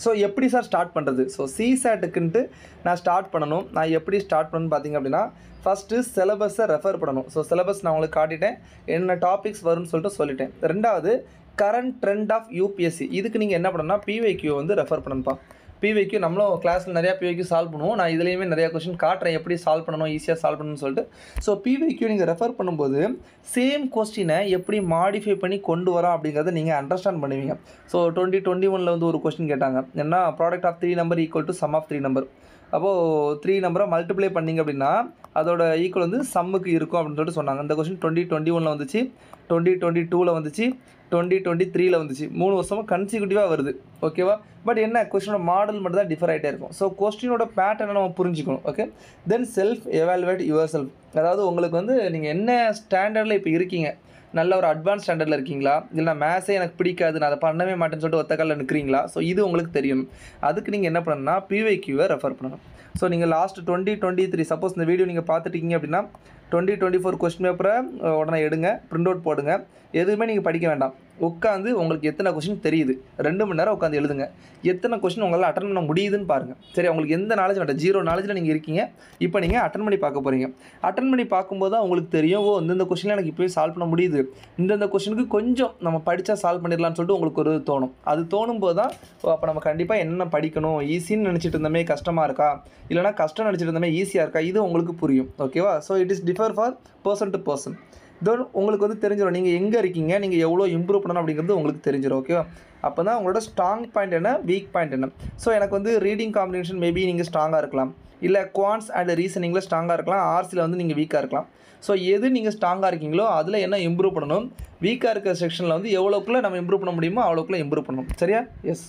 ஸோ எப்படி சார் ஸ்டார்ட் பண்ணுறது? ஸோ சிசாட்டுக்குன்ட்டு நான் ஸ்டார்ட் பண்ணணும். நான் எப்படி ஸ்டார்ட் பண்ணணும்னு பார்த்தீங்க அப்படின்னா, ஃபஸ்ட்டு சிலபஸை ரெஃபர் பண்ணணும். ஸோ சிலபஸ் நான் உங்களுக்கு காட்டிட்டேன், என்ன டாபிக்ஸ் வரும்னு சொல்லிட்டேன். ரெண்டாவது கரண்ட் ட்ரெண்ட் ஆஃப் யூபிஎஸ்சி. இதுக்கு நீங்கள் என்ன பண்ணணும்னா பிவைக்யூ வந்து ரெஃபர் பண்ணணும்ப்பா. பிவைக்யூ நம்மளும் கிளாஸில் நிறையா பிவைக்யூ சால்வ் பண்ணுவோம். நான் இதுலேயுமே நிறையா கொஸ்டின் காட்டுறேன் எப்படி சால்வ் பண்ணணும், ஈஸியாக சால்வ் பண்ணணும்னு சொல்லிட்டு. ஸோ பிவைக்யூ நீங்கள் ரெஃபர் பண்ணும்போது சேம் கொஸ்டினை எப்படி மாடிஃபை பண்ணி கொண்டு வரோம் அப்படிங்கிறத நீங்கள் அண்டர்ஸ்டாண்ட் பண்ணுவீங்க. ஸோ 2021 வந்து ஒரு கொஸ்டின் கேட்டாங்க, என்ன product of 3 number equal to sum of 3 number. அப்போது 3 நம்பரை மல்டிப்ளை பண்ணிங்க அப்படின்னா அதோட ஈக்குவல் வந்து சம்முக்கு இருக்கும் அப்படின்னு சொல்லிட்டு சொன்னாங்க. இந்த கொஸ்டின் 2021 வந்துச்சு, 2022 வந்துச்சு, 2023 வந்துச்சு. 3 வருஷமாக கன்சிக்யூட்டிவாக வருது. ஓகேவா. பட் என்ன கொஸ்டினோட மாடல் மட்டும் தான் டிஃபர் ஆகிட்டே இருக்கும். ஸோ கொஸ்டினோட பேட்டர்னை நம்ம புரிஞ்சுக்கணும். Okay. Then self evaluate your self. அதாவது உங்களுக்கு வந்து நீங்கள் என்ன ஸ்டாண்டர்டில் இப்போ இருக்கீங்க, நல்ல ஒரு அட்வான்ஸ் ஸ்டாண்டர்டில் இருக்கீங்களா, இல்லை மேத்ஸே எனக்கு பிடிக்காது நான் அதை பண்ணவே மாட்டேன்னு சொல்லிட்டு ஒத்த காலில் நிற்கிறீங்களா. ஸோ இது உங்களுக்கு தெரியணும். அதுக்கு நீங்கள் என்ன பண்ணணும்னா பிவைக்யூவை ரெஃபர் பண்ணணும். ஸோ நீங்கள் லாஸ்ட் 2023 சப்போஸ் இந்த வீடியோ நீங்கள் பார்த்துட்டீங்க அப்படின்னா 2024 கொஸ்டின் பேப்பரை உடனே எடுங்க, பிரிண்ட் அவுட் போடுங்க. எதுவுமே நீங்கள் படிக்க வேண்டாம். உட்காந்து உங்களுக்கு எத்தனை கொஸ்டின் தெரியுது 2 மணி நேரம் உட்காந்து எழுதுங்க. எத்தனை கொஸ்டின் உங்களால் அட்டன் பண்ண முடியுதுன்னு பாருங்கள். சரி, உங்களுக்கு எந்த நாலேஜ் வேண்டாம், 0 நாலேஜில் நீங்கள் இருக்கீங்க. இப்போ நீங்கள் அட்டன் பண்ணி பார்க்க போகிறீங்க. அட்டன் பண்ணி பார்க்கும்போது தான் உங்களுக்கு தெரியும், ஓ இந்தந்த கொஸ்டினில் எனக்கு இப்போயே சால்வ் பண்ண முடியுது, இந்தந்த கொஸ்டினுக்கு கொஞ்சம் நம்ம படித்தா சால்வ் பண்ணிடலாம்னு சொல்லிட்டு உங்களுக்கு ஒரு தோணும். அது தோணும் போது தான் அப்போ நம்ம கண்டிப்பாக என்ன படிக்கணும், ஈஸின்னு நினச்சிட்டு இருந்தமே கஷ்டமாக இருக்கா, இல்லைனா கஷ்டம் நினச்சிட்டு இருந்தமே ஈஸியாக இருக்கா, இது உங்களுக்கு புரியும். ஓகேவா. So it is differ for person to person. Then உங்களுக்கு வந்து தெரிஞ்சிடும் நீங்கள் எங்கே இருக்கீங்க, நீங்கள் எவ்வளோ இம்ப்ரூவ் பண்ணணும் அப்படிங்கிறது உங்களுக்கு தெரிஞ்சிடும். ஓகேவா. அப்போ தான் உங்களோட ஸ்ட்ராங் பாயிண்ட் என்ன, வீக் பாயிண்ட் என்ன. ஸோ எனக்கு வந்து ரீடிங் காம்பினேஷன் மேபி நீங்கள் ஸ்ட்ராங்காக இருக்கலாம், இல்லை குவான்ஸ் அண்ட் ரீசனிங்கில் ஸ்ட்ராங்காக இருக்கலாம், ஆர்ட்ஸில் வந்து நீங்கள் வீக்காக இருக்கலாம். ஸோ எது நீங்கள் ஸ்ட்ராங்காக இருக்கீங்களோ அதில் என்ன இம்ப்ரூவ் பண்ணணும், வீக்காக இருக்கிற செக்ஷனில் வந்து எவ்வளோக்குள்ளே நம்ம இம்ப்ரூவ் பண்ண முடியுமோ அவ்வளோக்குள்ளே இம்ப்ரூவ் பண்ணணும். சரியா? எஸ்.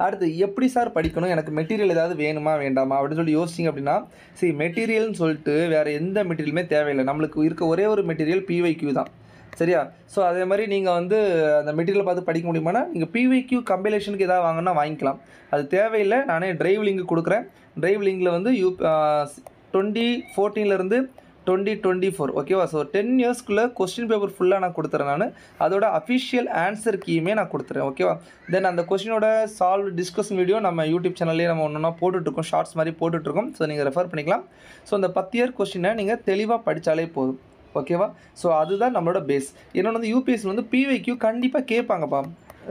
அடுத்து எப்படி சார் படிக்கணும், எனக்கு மெட்டீரியல் ஏதாவது வேணுமா வேண்டாமா அப்படின்னு சொல்லி யோசிச்சிங்க அப்படின்னா, சரி மெட்டீரியல்னு சொல்லிட்டு வேறு எந்த மெட்டீரியலுமே தேவையில்லை. நம்மளுக்கு இருக்க ஒரே ஒரு மெட்டீரியல் PYQ தான். சரியா? ஸோ அதே மாதிரி நீங்கள் வந்து அந்த மெட்டீரியலை பார்த்து படிக்க முடியுமானா நீங்கள் PYQ கம்பைலேஷனுக்கு எதாவது வாங்கினா வாங்கிக்கலாம். அது தேவையில்லை. நானே ட்ரைவ் லிங்க் கொடுக்குறேன். ட்ரைவ் லிங்கில் வந்து 2014 2024 ஓகேவா? ஸோ 10 இயர்ஸ்க்குள்ளே கொஸ்டின் பேப்பர் ஃபுல்லாக நான் கொடுத்துறேன். நான் அதோட அஃபிஷியல் ஆன்சர் கீயுமே நான் கொடுத்துறேன். ஓகேவா? தென் அந்த கொஸ்டினோட சால்வ் டிஸ்கஷன் வீடியோ நம்ம யூடியூப் சேனல்லேயே நம்ம ஒன்றா போட்டுட்ருக்கோம், ஷார்ட்ஸ் மாதிரி போட்டுட்ருக்கோம். ஸோ நீங்கள் ரெஃபர் பண்ணிக்கலாம். ஸோ அந்த 10 இயர் கொஸ்டினை நீங்கள் தெளிவாக படித்தாலே போதும். ஓகேவா? ஸோ அதுதான் நம்மளோட பேஸ். இன்னொன்று வந்து UPSC வந்து PYQ கண்டிப்பாக கேட்பாங்கப்பா.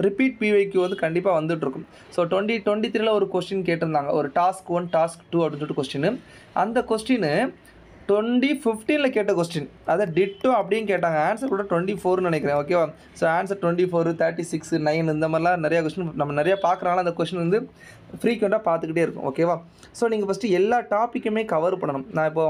ரிப்பீட் PYQ வந்து கண்டிப்பாக வந்துட்டுருக்கும். ஸோ 2023 ஒரு கொஸ்டின் கேட்டிருந்தாங்க, ஒரு டாஸ்க் 1 டாஸ்க் 2 அப்படின்னு சொல்லிட்டு கொஸ்டின். அந்த கொஸ்டின் 2015 கேட்ட கொஸ்டின், அதை டிட்டோ அப்படின்னு கேட்டாங்க. ஆன்சர் கூட 24 நினைக்கிறேன். ஓகேவா? ஸோ ஆன்சர் 24, 36, 9 இந்த மாதிரிலாம் நிறையா கொஸ்டின் நம்ம நிறையா பார்க்குறனால அந்த கொஸ்டின் வந்து ஃப்ரீக்வெண்ட்டாக பார்த்துக்கிட்டே இருக்கும். ஓகேவா? ஸோ நீங்கள் ஃபஸ்ட்டு எல்லா டாப்பிக்குமே கவர் பண்ணணும். நான் இப்போ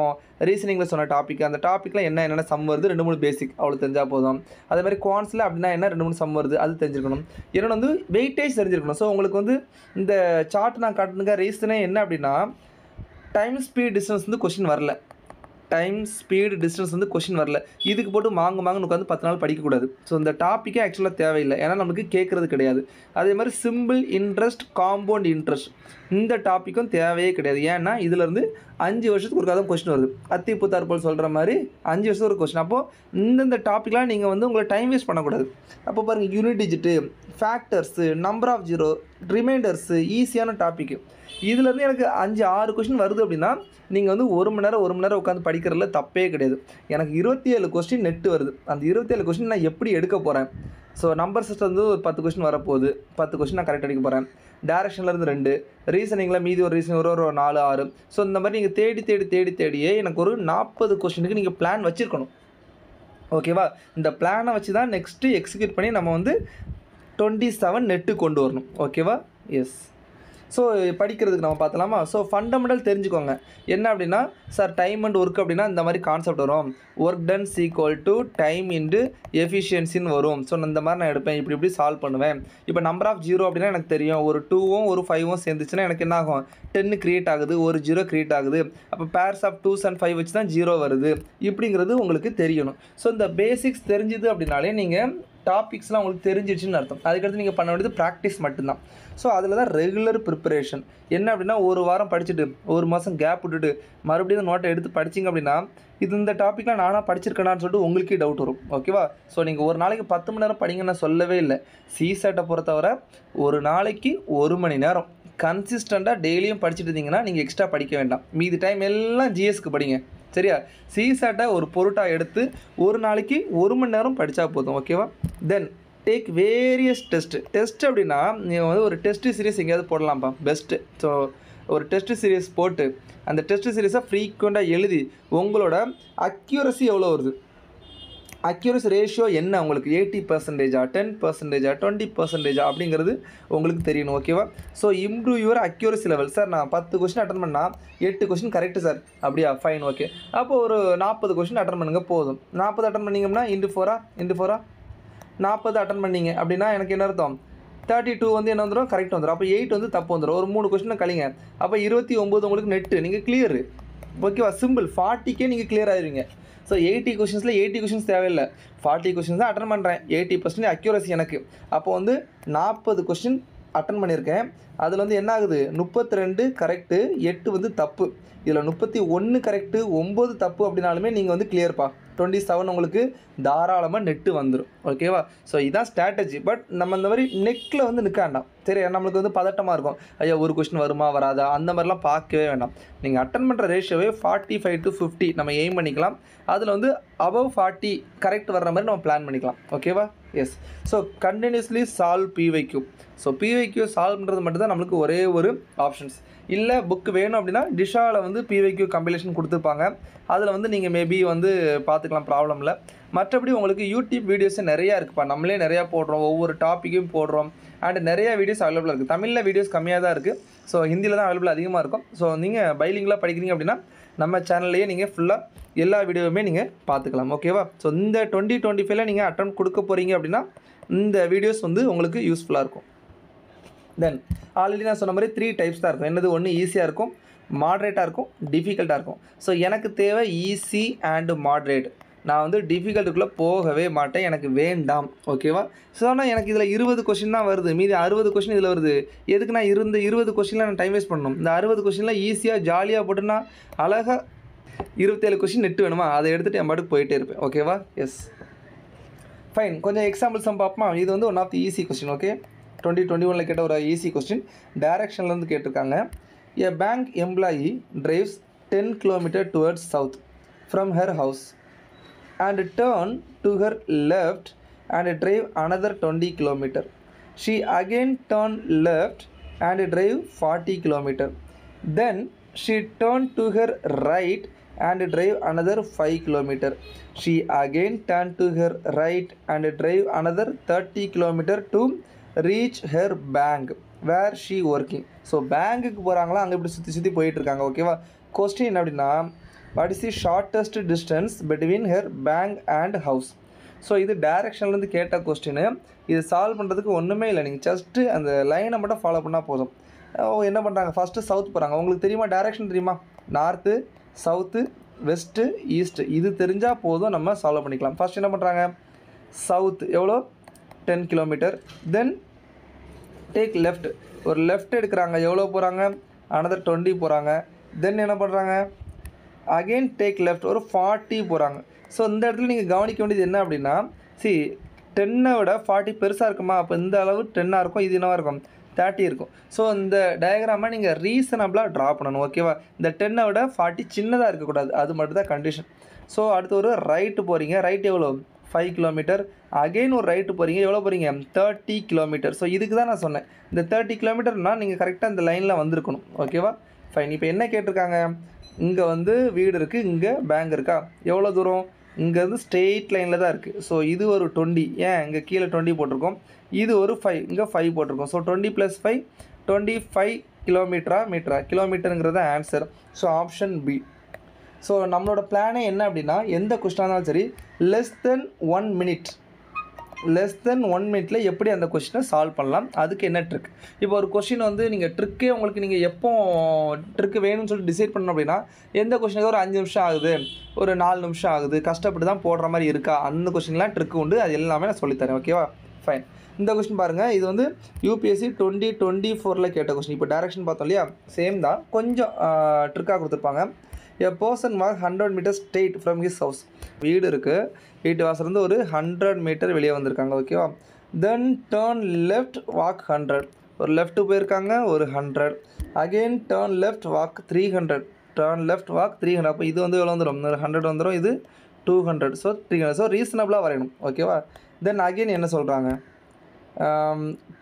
ரீசனிங்கில் சொன்ன டாபிக், அந்த டாப்பிக்கில் என்னென்ன சம் வருது 2-3 பேசிக் அவ்வளோ தெரிஞ்சால் போதும். அதே மாதிரி குவான்ஸில் அப்படின்னா என்ன 2-3 சம் வருது அது தெரிஞ்சிருக்கணும். இன்னொன்று வந்து வெயிட்டேஜ் தெரிஞ்சிருக்கணும். ஸோ உங்களுக்கு வந்து இந்த சார்ட் நான் காட்டுனுங்க ரீசனே என்ன அப்படின்னா, டைம் ஸ்பீட் டிஸ்டன்ஸ் வந்து கொஸ்டின் வரல. டைம் ஸ்பீடு டிஸ்டன்ஸ் வந்து கொஸ்டின் வரல. இதுக்கு போட்டு மாங்குன்னு உட்காந்து 10 நாள் படிக்கக்கூடாது. ஸோ இந்த டாப்பிக்கே ஆக்சுவலாக தேவையில்லை, ஏன்னா நமக்கு கேட்குறது கிடையாது. அதே மாதிரி சிம்பிள் இன்ட்ரெஸ்ட், காம்பவுண்ட் இன்ட்ரெஸ்ட் இந்த டாப்பிக்கும் தேவையே கிடையாது. ஏன்னா இதிலேருந்து 5 வருஷத்துக்கு ஒரு தான் கொஸ்டின் வருது. அத்தி புத்தார்போல் சொல்கிற மாதிரி 5 வருஷத்துக்கு ஒரு கொஸ்டின். அப்போது இந்தந்த டாப்பிக்லாம் நீங்கள் வந்து உங்களை டைம் வேஸ்ட் பண்ணக்கூடாது. அப்போ பாருங்கள், unit digit, factors, number of zero, remainders, ஈஸியான டாப்பிக்கு. இதுலேருந்து எனக்கு 5-6 கொஸ்டின் வருது அப்படின்னா நீங்கள் வந்து 1 மணி நேரம் உட்காந்து படிக்கிறதுல தப்பே கிடையாது. எனக்கு 27 கொஸ்டின் நெட்டு வருது. அந்த 27 கொஸ்டின் நான் எப்படி எடுக்க போகிறேன்? ஸோ நம்பர் சிஸ்டம் வந்து ஒரு 10 கொஸ்டின் வரப்போகுது. 10 கொஸ்டின் நான் கரெக்ட் அடிக்க போகிறேன். டேரக்ஷன்லேருந்து 2, ரீசனிங்கில் மீதி ஒரு ரீசன் ஒரு 4, 6. ஸோ இந்த மாதிரி நீங்கள் தேடியே எனக்கு ஒரு 40 கொஸ்டினுக்கு நீங்கள் பிளான் வச்சுருக்கணும். ஓகேவா? இந்த பிளானை வச்சு தான் நெக்ஸ்ட்டு எக்ஸிக்யூட் பண்ணி நம்ம வந்து 27 நெட்டு கொண்டு வரணும். ஓகேவா? எஸ். ஸோ படிக்கிறதுக்கு நம்ம பார்த்தலாமா? ஸோ ஃபண்டமெண்டல் தெரிஞ்சுக்கோங்க. என்ன அப்படின்னா, சார் டைம் அண்ட் ஒர்க் அப்படின்னா இந்த மாதிரி கான்செப்ட் வரும். Work done equal to time into எஃபிஷியன்சின்னு வரும். ஸோ இந்த மாதிரி நான் எடுப்பேன், இப்படி சால்வ் பண்ணுவேன். இப்போ நம்பர் ஆஃப் ஜீரோ அப்படின்னா எனக்கு தெரியும், ஒரு 2ம் ஒரு 5ம் சேர்ந்துச்சுன்னா எனக்கு என்ன ஆகும், 10 க்ரியேட் ஆகுது, ஒரு 0 க்ரியேட் ஆகுது. அப்போ பேர்ஸ் ஆஃப் 2s and 5 வச்சு தான் 0 வருது. இப்படிங்கிறது உங்களுக்கு தெரியணும். ஸோ இந்த பேசிக்ஸ் தெரிஞ்சுது அப்படின்னாலே நீங்கள் டாபிக்ஸ்லாம் உங்களுக்கு தெரிஞ்சிடுச்சுன்னு அர்த்தம். அதுக்கடுத்து நீங்கள் பண்ண வேண்டியது ப்ராக்டிஸ் மட்டும்தான். ஸோ அதில் தான் ரெகுலர் ப்ரிப்பரேஷன். என்ன அப்படின்னா, ஒரு வாரம் படிச்சுட்டு 1 மாதம் கேப் விட்டுட்டு மறுபடியும் இந்த நோட்டை எடுத்து படிச்சிங்க அப்படின்னா, இந்த டாப்பிக்லாம் நானாக படிச்சிருக்கேனான்னு சொல்லிட்டு உங்களுக்கே டவுட் வரும். ஓகேவா? ஸோ நீங்கள் ஒரு நாளைக்கு 10 மணி நேரம் படிங்கன்னு நான் சொல்லவே இல்லை. சிசேட்டை பொறுத்தவரை ஒரு நாளைக்கு 1 மணி நேரம் கன்சிஸ்டண்ட்டாக டெய்லியும் படிச்சுட்டு இருந்தீங்கன்னா நீங்கள் எக்ஸ்ட்ரா படிக்க வேண்டாம். மீதி டைம் எல்லாம் ஜிஎஸ்க்கு படிங்க. சரியா? சிசேட்டை ஒரு பொருட்டாக எடுத்து ஒரு நாளைக்கு 1 மணி நேரம் படித்தா போதும். ஓகேவா? தென் டேக் வேரியஸ் டெஸ்ட் அப்படின்னா நீங்கள் வந்து ஒரு டெஸ்ட் சீரிஸ் எங்கேயாவது போடலாம்ப்பா, பெஸ்ட்டு. ஸோ ஒரு டெஸ்ட் சீரிஸ் போட்டு அந்த டெஸ்ட் சீரிஸை ஃப்ரீக்வெண்ட்டாக எழுதி உங்களோட அக்யூரசி எவ்வளோ வருது, அக்யூரசி ரேஷியோ என்ன உங்களுக்கு, 80%, 10%, 20% அப்படிங்கிறது உங்களுக்கு தெரியணும். ஓகேவா? So improve your accuracy level. Sir நான் 10 கொஸ்டின் அட்டன் பண்ணால் 8 கொஸ்டின் கரெக்டு சார், அப்படியா, ஃபைன், ஓகே. அப்போ ஒரு 40 கொஸ்டின் அட்டன் பண்ணுங்கள் போதும். 40 அட்டன் பண்ணிங்கன்னா இன்டு ஃபோரா 40 அட்டன் பண்ணிங்க அப்படின்னா எனக்கு என்ன அர்த்தம், 32 வந்து என்ன வந்துடும், கரெக்ட் வந்துடும். அப்போ 8 வந்து தப்பு வந்துடும். ஒரு 3 கொஸ்டினை கழிங்க. அப்போ 29 உங்களுக்கு நெட்டு நீங்கள் கிளியரு. ஓகேவா? சிம்பிள். 40க்கே நீங்கள் கிளியர் ஆகிடுவீங்க. ஸோ 80 கொஷின்ஸில் 80 கொஷின்ஸ் தேவையில்லை, 40 கொஷின்ஸ் தான் அட்டன் பண்ணுறேன். 80% அக்யூரசி எனக்கு. அப்போ வந்து 40 கொஸ்டின் அட்டன் பண்ணியிருக்கேன். அதில் வந்து என்ன ஆகுது, 32 கரெக்டு, 8 வந்து தப்பு. இதில் 31 கரெக்டு, 9 தப்பு அப்படின்னாலுமே நீங்கள் வந்து கிளியர்ப்பா. 27 உங்களுக்கு தாராளமாக நெட்டு வந்துடும். ஓகேவா? ஸோ இதுதான் ஸ்ட்ராட்டஜி. பட் நம்ம இந்த மாதிரி நெக்கில் வந்து நிற்க வேண்டாம். சரி, நம்மளுக்கு வந்து பதட்டமாக இருக்கும், ஐயா ஒரு கொஸ்டின் வருமா வராதா அந்த மாதிரிலாம் பார்க்கவே வேண்டாம். நீங்கள் அட்டன் பண்ணுற ரேஷியோவே 45 to 50 நம்ம எய்ம் பண்ணிக்கலாம். அதில் வந்து above 40 கரெக்ட் வர்ற மாதிரி நம்ம பிளான் பண்ணிக்கலாம். ஓகேவா? Yes. So continuously solve PYQ. So PYQ solve பண்ணுறது மட்டும்தான் நம்மளுக்கு ஒரே ஒரு ஆப்ஷன்ஸ். இல்லை புக் வேணும் அப்படின்னா டிஷாவில் வந்து PYQ கம்பைலேஷன் கொடுத்துருப்பாங்க. அதில் வந்து நீங்கள் மேபி வந்து பார்த்துக்கலாம், ப்ராப்ளம் இல்லை. மற்றபடி உங்களுக்கு யூடியூப் வீடியோஸ் நிறையா இருக்குப்பா, நம்மளே நிறையா போடுறோம், ஒவ்வொரு டாப்பிக்கும் போடுறோம். அண்ட் நிறையா வீடியோஸ் அவைலபிளாக இருக்குது. தமிழில் வீடியோஸ் கம்மியாக தான் இருக்குது. ஸோ ஹிந்தியில் தான் அவைலபிள் அதிகமாக இருக்கும். ஸோ நீங்கள் பைலிங்கலாக படிக்கிறீங்க அப்படின்னா நம்ம சேனல்லையே நீங்கள் ஃபுல்லாக எல்லா வீடியோவுமே நீங்கள் பார்த்துக்கலாம். ஓகேவா? ஸோ இந்த 2025ல் நீங்கள் அட்டெம்ப்ட் கொடுக்க போகிறீங்க அப்படின்னா இந்த வீடியோஸ் வந்து உங்களுக்கு யூஸ்ஃபுல்லாக இருக்கும். தென் ஆல்ரெடி நான் சொன்ன மாதிரி 3 டைப்ஸ் தான் இருக்கும். என்னது? ஒன்று ஈஸியாக இருக்கும், மாட்ரேட்டாக இருக்கும், டிஃபிகல்ட்டாக இருக்கும். ஸோ எனக்கு தேவை ஈஸி அண்டு மாட்ரேட். நான் வந்து டிஃபிகல்ட்டுக்குள்ளே போகவே மாட்டேன், எனக்கு வேண்டாம். ஓகேவா? ஸோ ஆனால் எனக்கு இதில் 20 கொஷின் தான் வருது, மீதி 60 கொஷின் இதில் வருது. எதுக்கு நான் 20 கொஷினில் நான் டைம் வேஸ்ட் பண்ணணும்? இந்த 60 கொஷினில் ஈஸியாக ஜாலியாக போட்டுன்னா அழகாக 27 கொஷின் நெட்டு வேணுமா, அதை எடுத்துகிட்டு என் பாட்டுக்கு போயிட்டே இருப்பேன். ஓகேவா? S, fine. கொஞ்சம் எக்ஸாம்பிள்ஸ் பார்ப்போமா? இது வந்து one of the easy question. Okay, 2021 கேட்ட ஒரு ஈஸி கொஸ்டின், டைரக்ஷன்லேருந்து கேட்டிருக்காங்க. A bank employee drives 10 kilometre towards south from her house and turn to her left and drive another 20 kilometer. She again turn left and drive 40 kilometer. Then she turn to her right and drive another 5 kilometer. She again turn to her right and drive another 30 kilometer to reach her bank where she working. So bank க்கு போகிறாங்களா, அங்கே இப்படி சுற்றி சுற்றி போயிட்டுருக்காங்க. ஓகேவா? Question என்ன அப்படின்னா, what is the shortest distance between her bank and house? So இது டைரக்ஷன்லேருந்து கேட்ட கொஸ்டின். இது சால்வ் பண்ணுறதுக்கு ஒன்றுமே இல்லை, நீங்கள் ஜஸ்ட்டு அந்த லைனை மட்டும் ஃபாலோ பண்ணால் போதும். என்ன பண்ணுறாங்க, ஃபஸ்ட்டு சவுத் போகிறாங்க. உங்களுக்கு தெரியுமா டைரக்ஷன் தெரியுமா? North, south, west, east. இது தெரிஞ்சால் போதும், நம்ம சால்வ் பண்ணிக்கலாம். ஃபஸ்ட் என்ன பண்ணுறாங்க, சவுத் எவ்வளோ, 10 கிலோமீட்டர். தென் டேக் லெஃப்ட், ஒரு லெஃப்ட் எடுக்கிறாங்க. எவ்வளோ போகிறாங்க, அனதர் 20 போகிறாங்க. தென் என்ன பண்ணுறாங்க, அகெயின் டேக் லெஃப்ட், ஒரு 40 போகிறாங்க. ஸோ இந்த இடத்துல நீங்கள் கவனிக்க வேண்டியது என்ன அப்படின்னா, 10 விட 40 பெருசாக இருக்குமா, அப்போ இந்த அளவு 10 இருக்கும், இது என்னவாக இருக்கும், 30 இருக்கும். ஸோ இந்த டயக்ராமை நீங்கள் ரீசனபிளாக ட்ரா பண்ணணும். ஓகேவா? இந்த 10 விட 40 சின்னதாக இருக்கக்கூடாது, அது மட்டும் தான் கண்டிஷன். ஸோ அடுத்து ஒரு ரைட்டு போகிறீங்க. ரைட் எவ்வளோ, 5 கிலோமீட்டர். அகெயின் ஒரு ரைட்டு போகிறீங்க. எவ்வளோ போகிறீங்க, 30 கிலோமீட்டர். ஸோ இதுக்கு தான் நான் சொன்னேன், இந்த 30 கிலோமீட்டர்னால் நீங்கள் கரெக்டாக இந்த லைனில் வந்திருக்கணும். ஓகேவா? ஃபைன். இப்போ என்ன கேட்டிருக்காங்க, இங்கே வந்து வீடு இருக்குது, இங்கே பேங்க் இருக்கா, எவ்வளோ தூரம், இங்கேருந்து ஸ்ட்ரெயிட் லைனில் தான் இருக்குது. ஸோ இது ஒரு 20, ஏன் இங்கே கீழே 20 போட்டிருக்கோம், இது ஒரு 5, இங்கே 5 போட்டிருக்கோம். ஸோ 20 + 5 25 கிலோமீட்டருங்கிறது answer. So option B. So நம்மளோட பிளானே என்ன அப்படின்னா, எந்த கொஸ்டினாக இருந்தாலும் சரி லெஸ் தென் 1 மினிட்டில் எப்படி அந்த கொஸ்டினை சால்வ் பண்ணலாம், அதுக்கு என்ன ட்ரிக். இப்போ ஒரு கொஸ்டின் வந்து நீங்கள் ட்ரிக்கே உங்களுக்கு நீங்கள் எப்போ ட்ரிக்கு வேணும்னு சொல்லிட்டு டிசைட் பண்ணணும் அப்படின்னா, எந்த கொஸ்டினுக்கு ஒரு 5 நிமிஷம் ஆகுது, ஒரு 4 நிமிஷம் ஆகுது, கஷ்டப்பட்டு தான் போடுற மாதிரி இருக்கா, அந்த கொஸ்டின்லாம் ட்ரிக்கு உண்டு. அது எல்லாமே நான் சொல்லித்தரேன். ஓகேவா? ஃபைன். இந்த கொஸ்டின் பாருங்கள், இது வந்து யூபிஎஸ்சி 2024 கேட்ட கொஸ்டின். இப்போ டைரக்ஷன் பார்த்தோம் இல்லையா, சேம் தான், கொஞ்சம் ட்ரிக்காக கொடுத்துருப்பாங்க. A person walk 100 meters straight from his house. வீடு இருக்குது, வீட்டு வாசலேருந்து ஒரு 100 மீட்டர் வெளியே வந்திருக்காங்க. ஓகேவா? தென் டேர்ன் லெஃப்ட் வாக் 100, ஒரு லெஃப்ட்டு போயிருக்காங்க, ஒரு 100. Again turn left walk 300, turn left walk 300. அப்போ இது வந்து எவ்வளோ வந்துடும், ஒரு 100 வந்துடும், இது 200. ஸோ 300. ஸோ ரீசனபிளாக வரையணும். ஓகேவா? தென் அகெயின் என்ன சொல்கிறாங்க,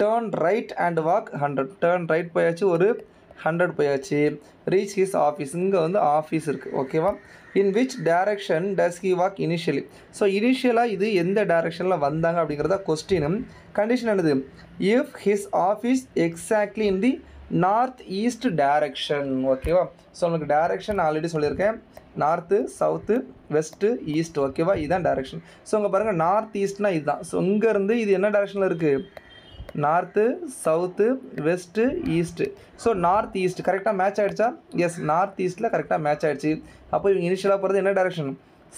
turn right and walk 100. Turn right போயாச்சு, ஒரு 100 போயாச்சு. ரீச் ஹிஸ் ஆஃபீஸ், இங்கே வந்து ஆஃபீஸ் இருக்குது. ஓகேவா? In which direction does he walk initially. So இனிஷியலாக இது எந்த டைரக்ஷனில் வந்தாங்க அப்படிங்கிறத கொஸ்டினும். கண்டிஷன் என்னது, if his office exactly in the north east direction. ஓகேவா? ஸோ உங்களுக்கு டைரக்ஷன் ஆல்ரெடி சொல்லியிருக்கேன், நார்த்து, சவுத்து, வெஸ்ட்டு, ஈஸ்ட். ஓகேவா? இதுதான் டைரக்ஷன். ஸோ இங்கே பாருங்கள், நார்த் ஈஸ்ட்னா இதுதான். ஸோ இங்கேருந்து இது என்ன டைரக்ஷனில் இருக்குது, north, south, west, east. So north east கரெக்டாக மேட்ச் ஆகிடுச்சா? எஸ், நார்த் ஈஸ்ட்டில் கரெக்டாக மேட்ச் ஆகிடுச்சு. அப்போ இவங்க இனிஷியலாக போகிறது என்ன direction,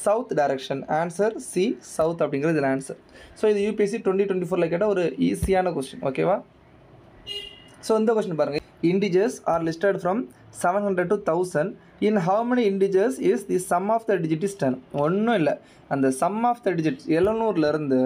south direction. Answer C, south அப்படிங்கிறது இதில் ஆன்சர். ஸோ இது யூபிஎஸ்சி 2024 கேட்டால் ஒரு ஈஸியான கொஸ்டின். ஓகேவா? ஸோ இந்த கொஸ்டின் பாருங்கள், integers are listed from 700 to 1000. In how many integers is the sum of the digit is 10? ஒன்றும் இல்லை, அந்த sum of the digit 700லேருந்து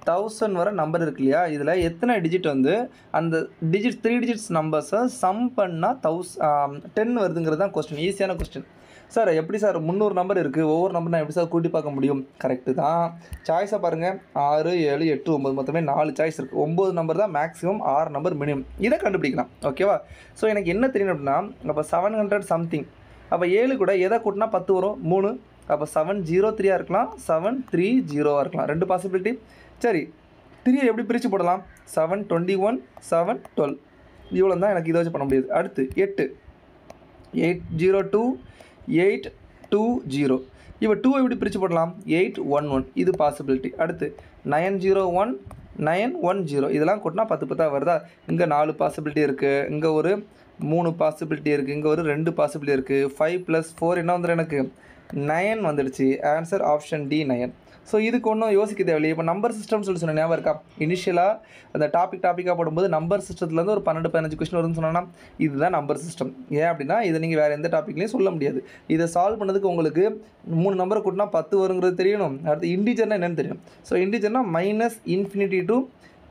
1000 வர நம்பர் இருக்கு இல்லையா, இதில் எத்தனை டிஜிட் வந்து அந்த டிஜிட் 3 டிஜிட்ஸ் நம்பர்ஸை சம் பண்ணால் 10 வருதுங்கிறது தான் கொஸ்டின். ஈஸியான கொஸ்டின். சார் எப்படி சார் 300 நம்பர் இருக்குது, ஒவ்வொரு நம்பர் நான் எப்படி சார் கூட்டி பார்க்க முடியும்? கரெக்டு தான். சாய்ஸை பாருங்கள், 6, 7, 8, 9 மொத்தமே 4 சாய்ஸ் இருக்குது. 9 நம்பர் தான் மேக்ஸிமம், 6 நம்பர் மினிமம். இதை கண்டுபிடிக்கலாம். ஓகேவா? ஸோ எனக்கு என்ன தெரியும் அப்படின்னா, அப்போ 700 சம்திங், அப்போ 7 கூட எதை கூட்டினா 10 வரும், 3, அப்போ 703 இருக்கலாம், 730 இருக்கலாம், ரெண்டு பாசிபிலிட்டி. சரி, 3 எப்படி பிரித்து போடலாம்? 721 712 இவ்வளோ தான் எனக்கு இதை வச்சு பண்ண முடியாது. அடுத்து 8 802 820 இப்போ 2 எப்படி பிரித்து போடலாம்? 811 இது பாசிபிலிட்டி. அடுத்து 901 910 இதெல்லாம் கூட்டினா 10 10 வருதா? இங்கே 4 பாசிபிலிட்டி இருக்குது, இங்கே ஒரு 3 பாசிபிலிட்டி இருக்குது, இங்கே ஒரு 2 பாசிபிலிட்டி இருக்குது. 5 + 4 என்ன வந்துடும்? எனக்கு 9 வந்துடுச்சு. Answer option D 9. ஸோ இதுக்கு ஒன்றும் யோசிக்க தேவையில்லை. இப்போ நம்பர் சிஸ்டம்னு சொல்லி சொன்ன ஞாபகம் இருக்கா? இனிஷியலாக அந்த டாப்பிக்காக போடும்போது நம்பர் சிஸ்டத்துலேருந்து ஒரு 12-15 கொஸ்டின் வருதுன்னு சொன்னோன்னா இதுதான் நம்பர் சிஸ்டம். ஏன் அப்படின்னா இதை நீங்கள் வேறு எந்த டாப்பிக்லையும் சொல்ல முடியாது. இதை சால்வ் பண்ணதுக்கு உங்களுக்கு 3 நம்பரை கூட்டினா 10 வருங்கிறது தெரியணும். அடுத்து இன்டிஜர்னா என்னென்னு தெரியும். ஸோ இன்டிஜர்னா -∞ to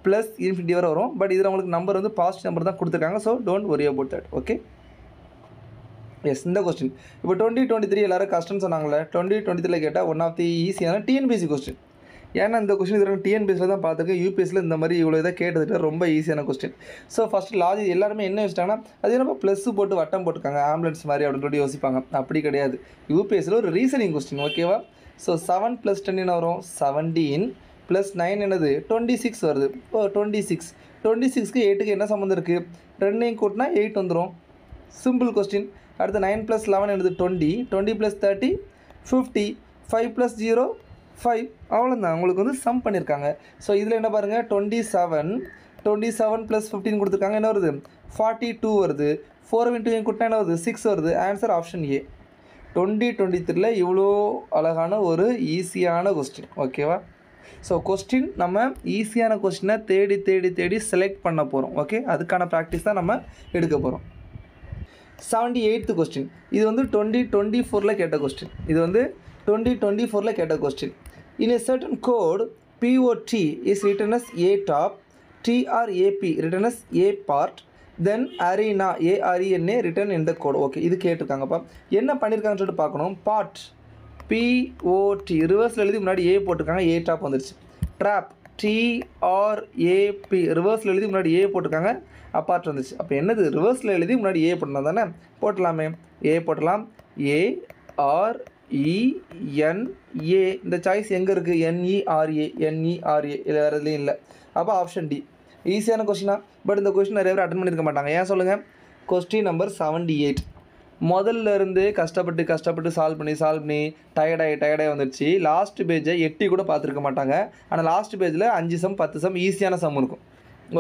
+∞ வரை வரும். பட் இதில் உங்களுக்கு நம்பர் வந்து பாசிட்டிவ் நம்பர் தான் கொடுத்துருக்காங்க. So don't worry about that. Okay, yes. இந்த கொஸ்டின் இப்போ 2023 எல்லாரும் கஷ்டம்னு சொன்னாங்களே, 2023 கேட்டால் ஒன் ஆஃப் தி ஈஸியான டிஎன்பிஎஸ்சி கொஸ்டின். ஏன்னா இந்த கொஸ்டின் இதில் டிஎன்பிஎஸ்சியில் தான் பார்த்துருக்கேன். யூபிஎஸ்சியில் இந்த மாதிரி இவ்வளோ இதை கேட்டதுட்டு ரொம்ப ஈஸியான கொஸ்டின். ஸோ ஃபஸ்ட் லாஜிக் எல்லாருமே என்ன வச்சுட்டாங்கன்னா அது என்னப்போ ப்ளஸ் போட்டு வட்டம் போட்டுருக்காங்க ஆம்புலன்ஸ் மாதிரி அப்படின்னு சொல்லி யோசிப்பாங்க. அப்படி கிடையாது. யூபிஎஸ்சியில் ஒரு ரீசனிங் கொஸ்டின். ஓகேவா? ஸோ 7 + 10 என்ன வரும்? 17 + 9 என்னது? 26 வருது. இப்போ 26 26க்கு 8க்கு என்ன சம்மந்தம் இருக்குது? 2 கூட்டினா 8 வந்துடும். Simple question. அடுத்து 9 + 11 என்னது? 20 20 + 30 50 5 + 0 5 அவ்வளோதான். உங்களுக்கு வந்து சம் பண்ணியிருக்காங்க. ஸோ இதில் என்ன பாருங்கள், 27 + 15 கொடுத்துருக்காங்க. என்ன வருது? 42 வருது. 4 × 2 கூட்டினா என்ன வருது? 6 வருது. Answer option A. 2023 இவ்வளோ அழகான ஒரு ஈஸியான கொஸ்டின். ஓகேவா? ஸோ கொஸ்டின் நம்ம ஈஸியான கொஸ்டினை தேடி தேடி தேடி செலக்ட் பண்ண போகிறோம். ஓகே, அதுக்கான ப்ராக்டிஸ் தான் நம்ம எடுக்க போகிறோம். 78th question. இது வந்து 2024 கேட்ட கொஸ்டின். இது வந்து 2024 கேட்ட question. In a certain code POT is written as A top, TRAP written as A part, then arena ARENA written in the code. Okay, இது கேட்டிருக்காங்கப்பா. என்ன பண்ணியிருக்காங்கன்னு சொல்லிட்டு பார்க்கணும். பார்ட் POT ரிவர்ஸில் எழுதி முன்னாடி ஏ போட்டிருக்காங்க, ஏ டாப் வந்துருச்சு. ட்ராப் TRAP ரிவர்ஸில் எழுதி முன்னாடி ஏ போட்டிருக்காங்க, அப்பார்ட் வந்துச்சு. அப்போ என்னது? ரிவர்ஸில் எழுதி முன்னாடி ஏ போட்டலாம் தானே? போட்டலாமே. ஏ போட்டலாம். ARENA இந்த சாய்ஸ் எங்கே இருக்குது? NERA இல்லை, வேறு எதுலேயும் இல்லை. அப்போ ஆப்ஷன் டி. ஈஸியான கொஸ்டினா? பட் இந்த கொஸ்டின் நிறைய பேர் அட்டன் பண்ணியிருக்க மாட்டாங்க. ஏன் சொல்லுங்கள்? கொஸ்டின் நம்பர் 78 முதல்ல இருந்து கஷ்டப்பட்டு சால்வ் பண்ணி டயர்டாகி வந்துடுச்சு. லாஸ்ட் பேஜை எட்டி கூட பார்த்துருக்க மாட்டாங்க. ஆனால் லாஸ்ட் பேஜில் 5 சம் 10 சம் ஈஸியான சம் இருக்கும்.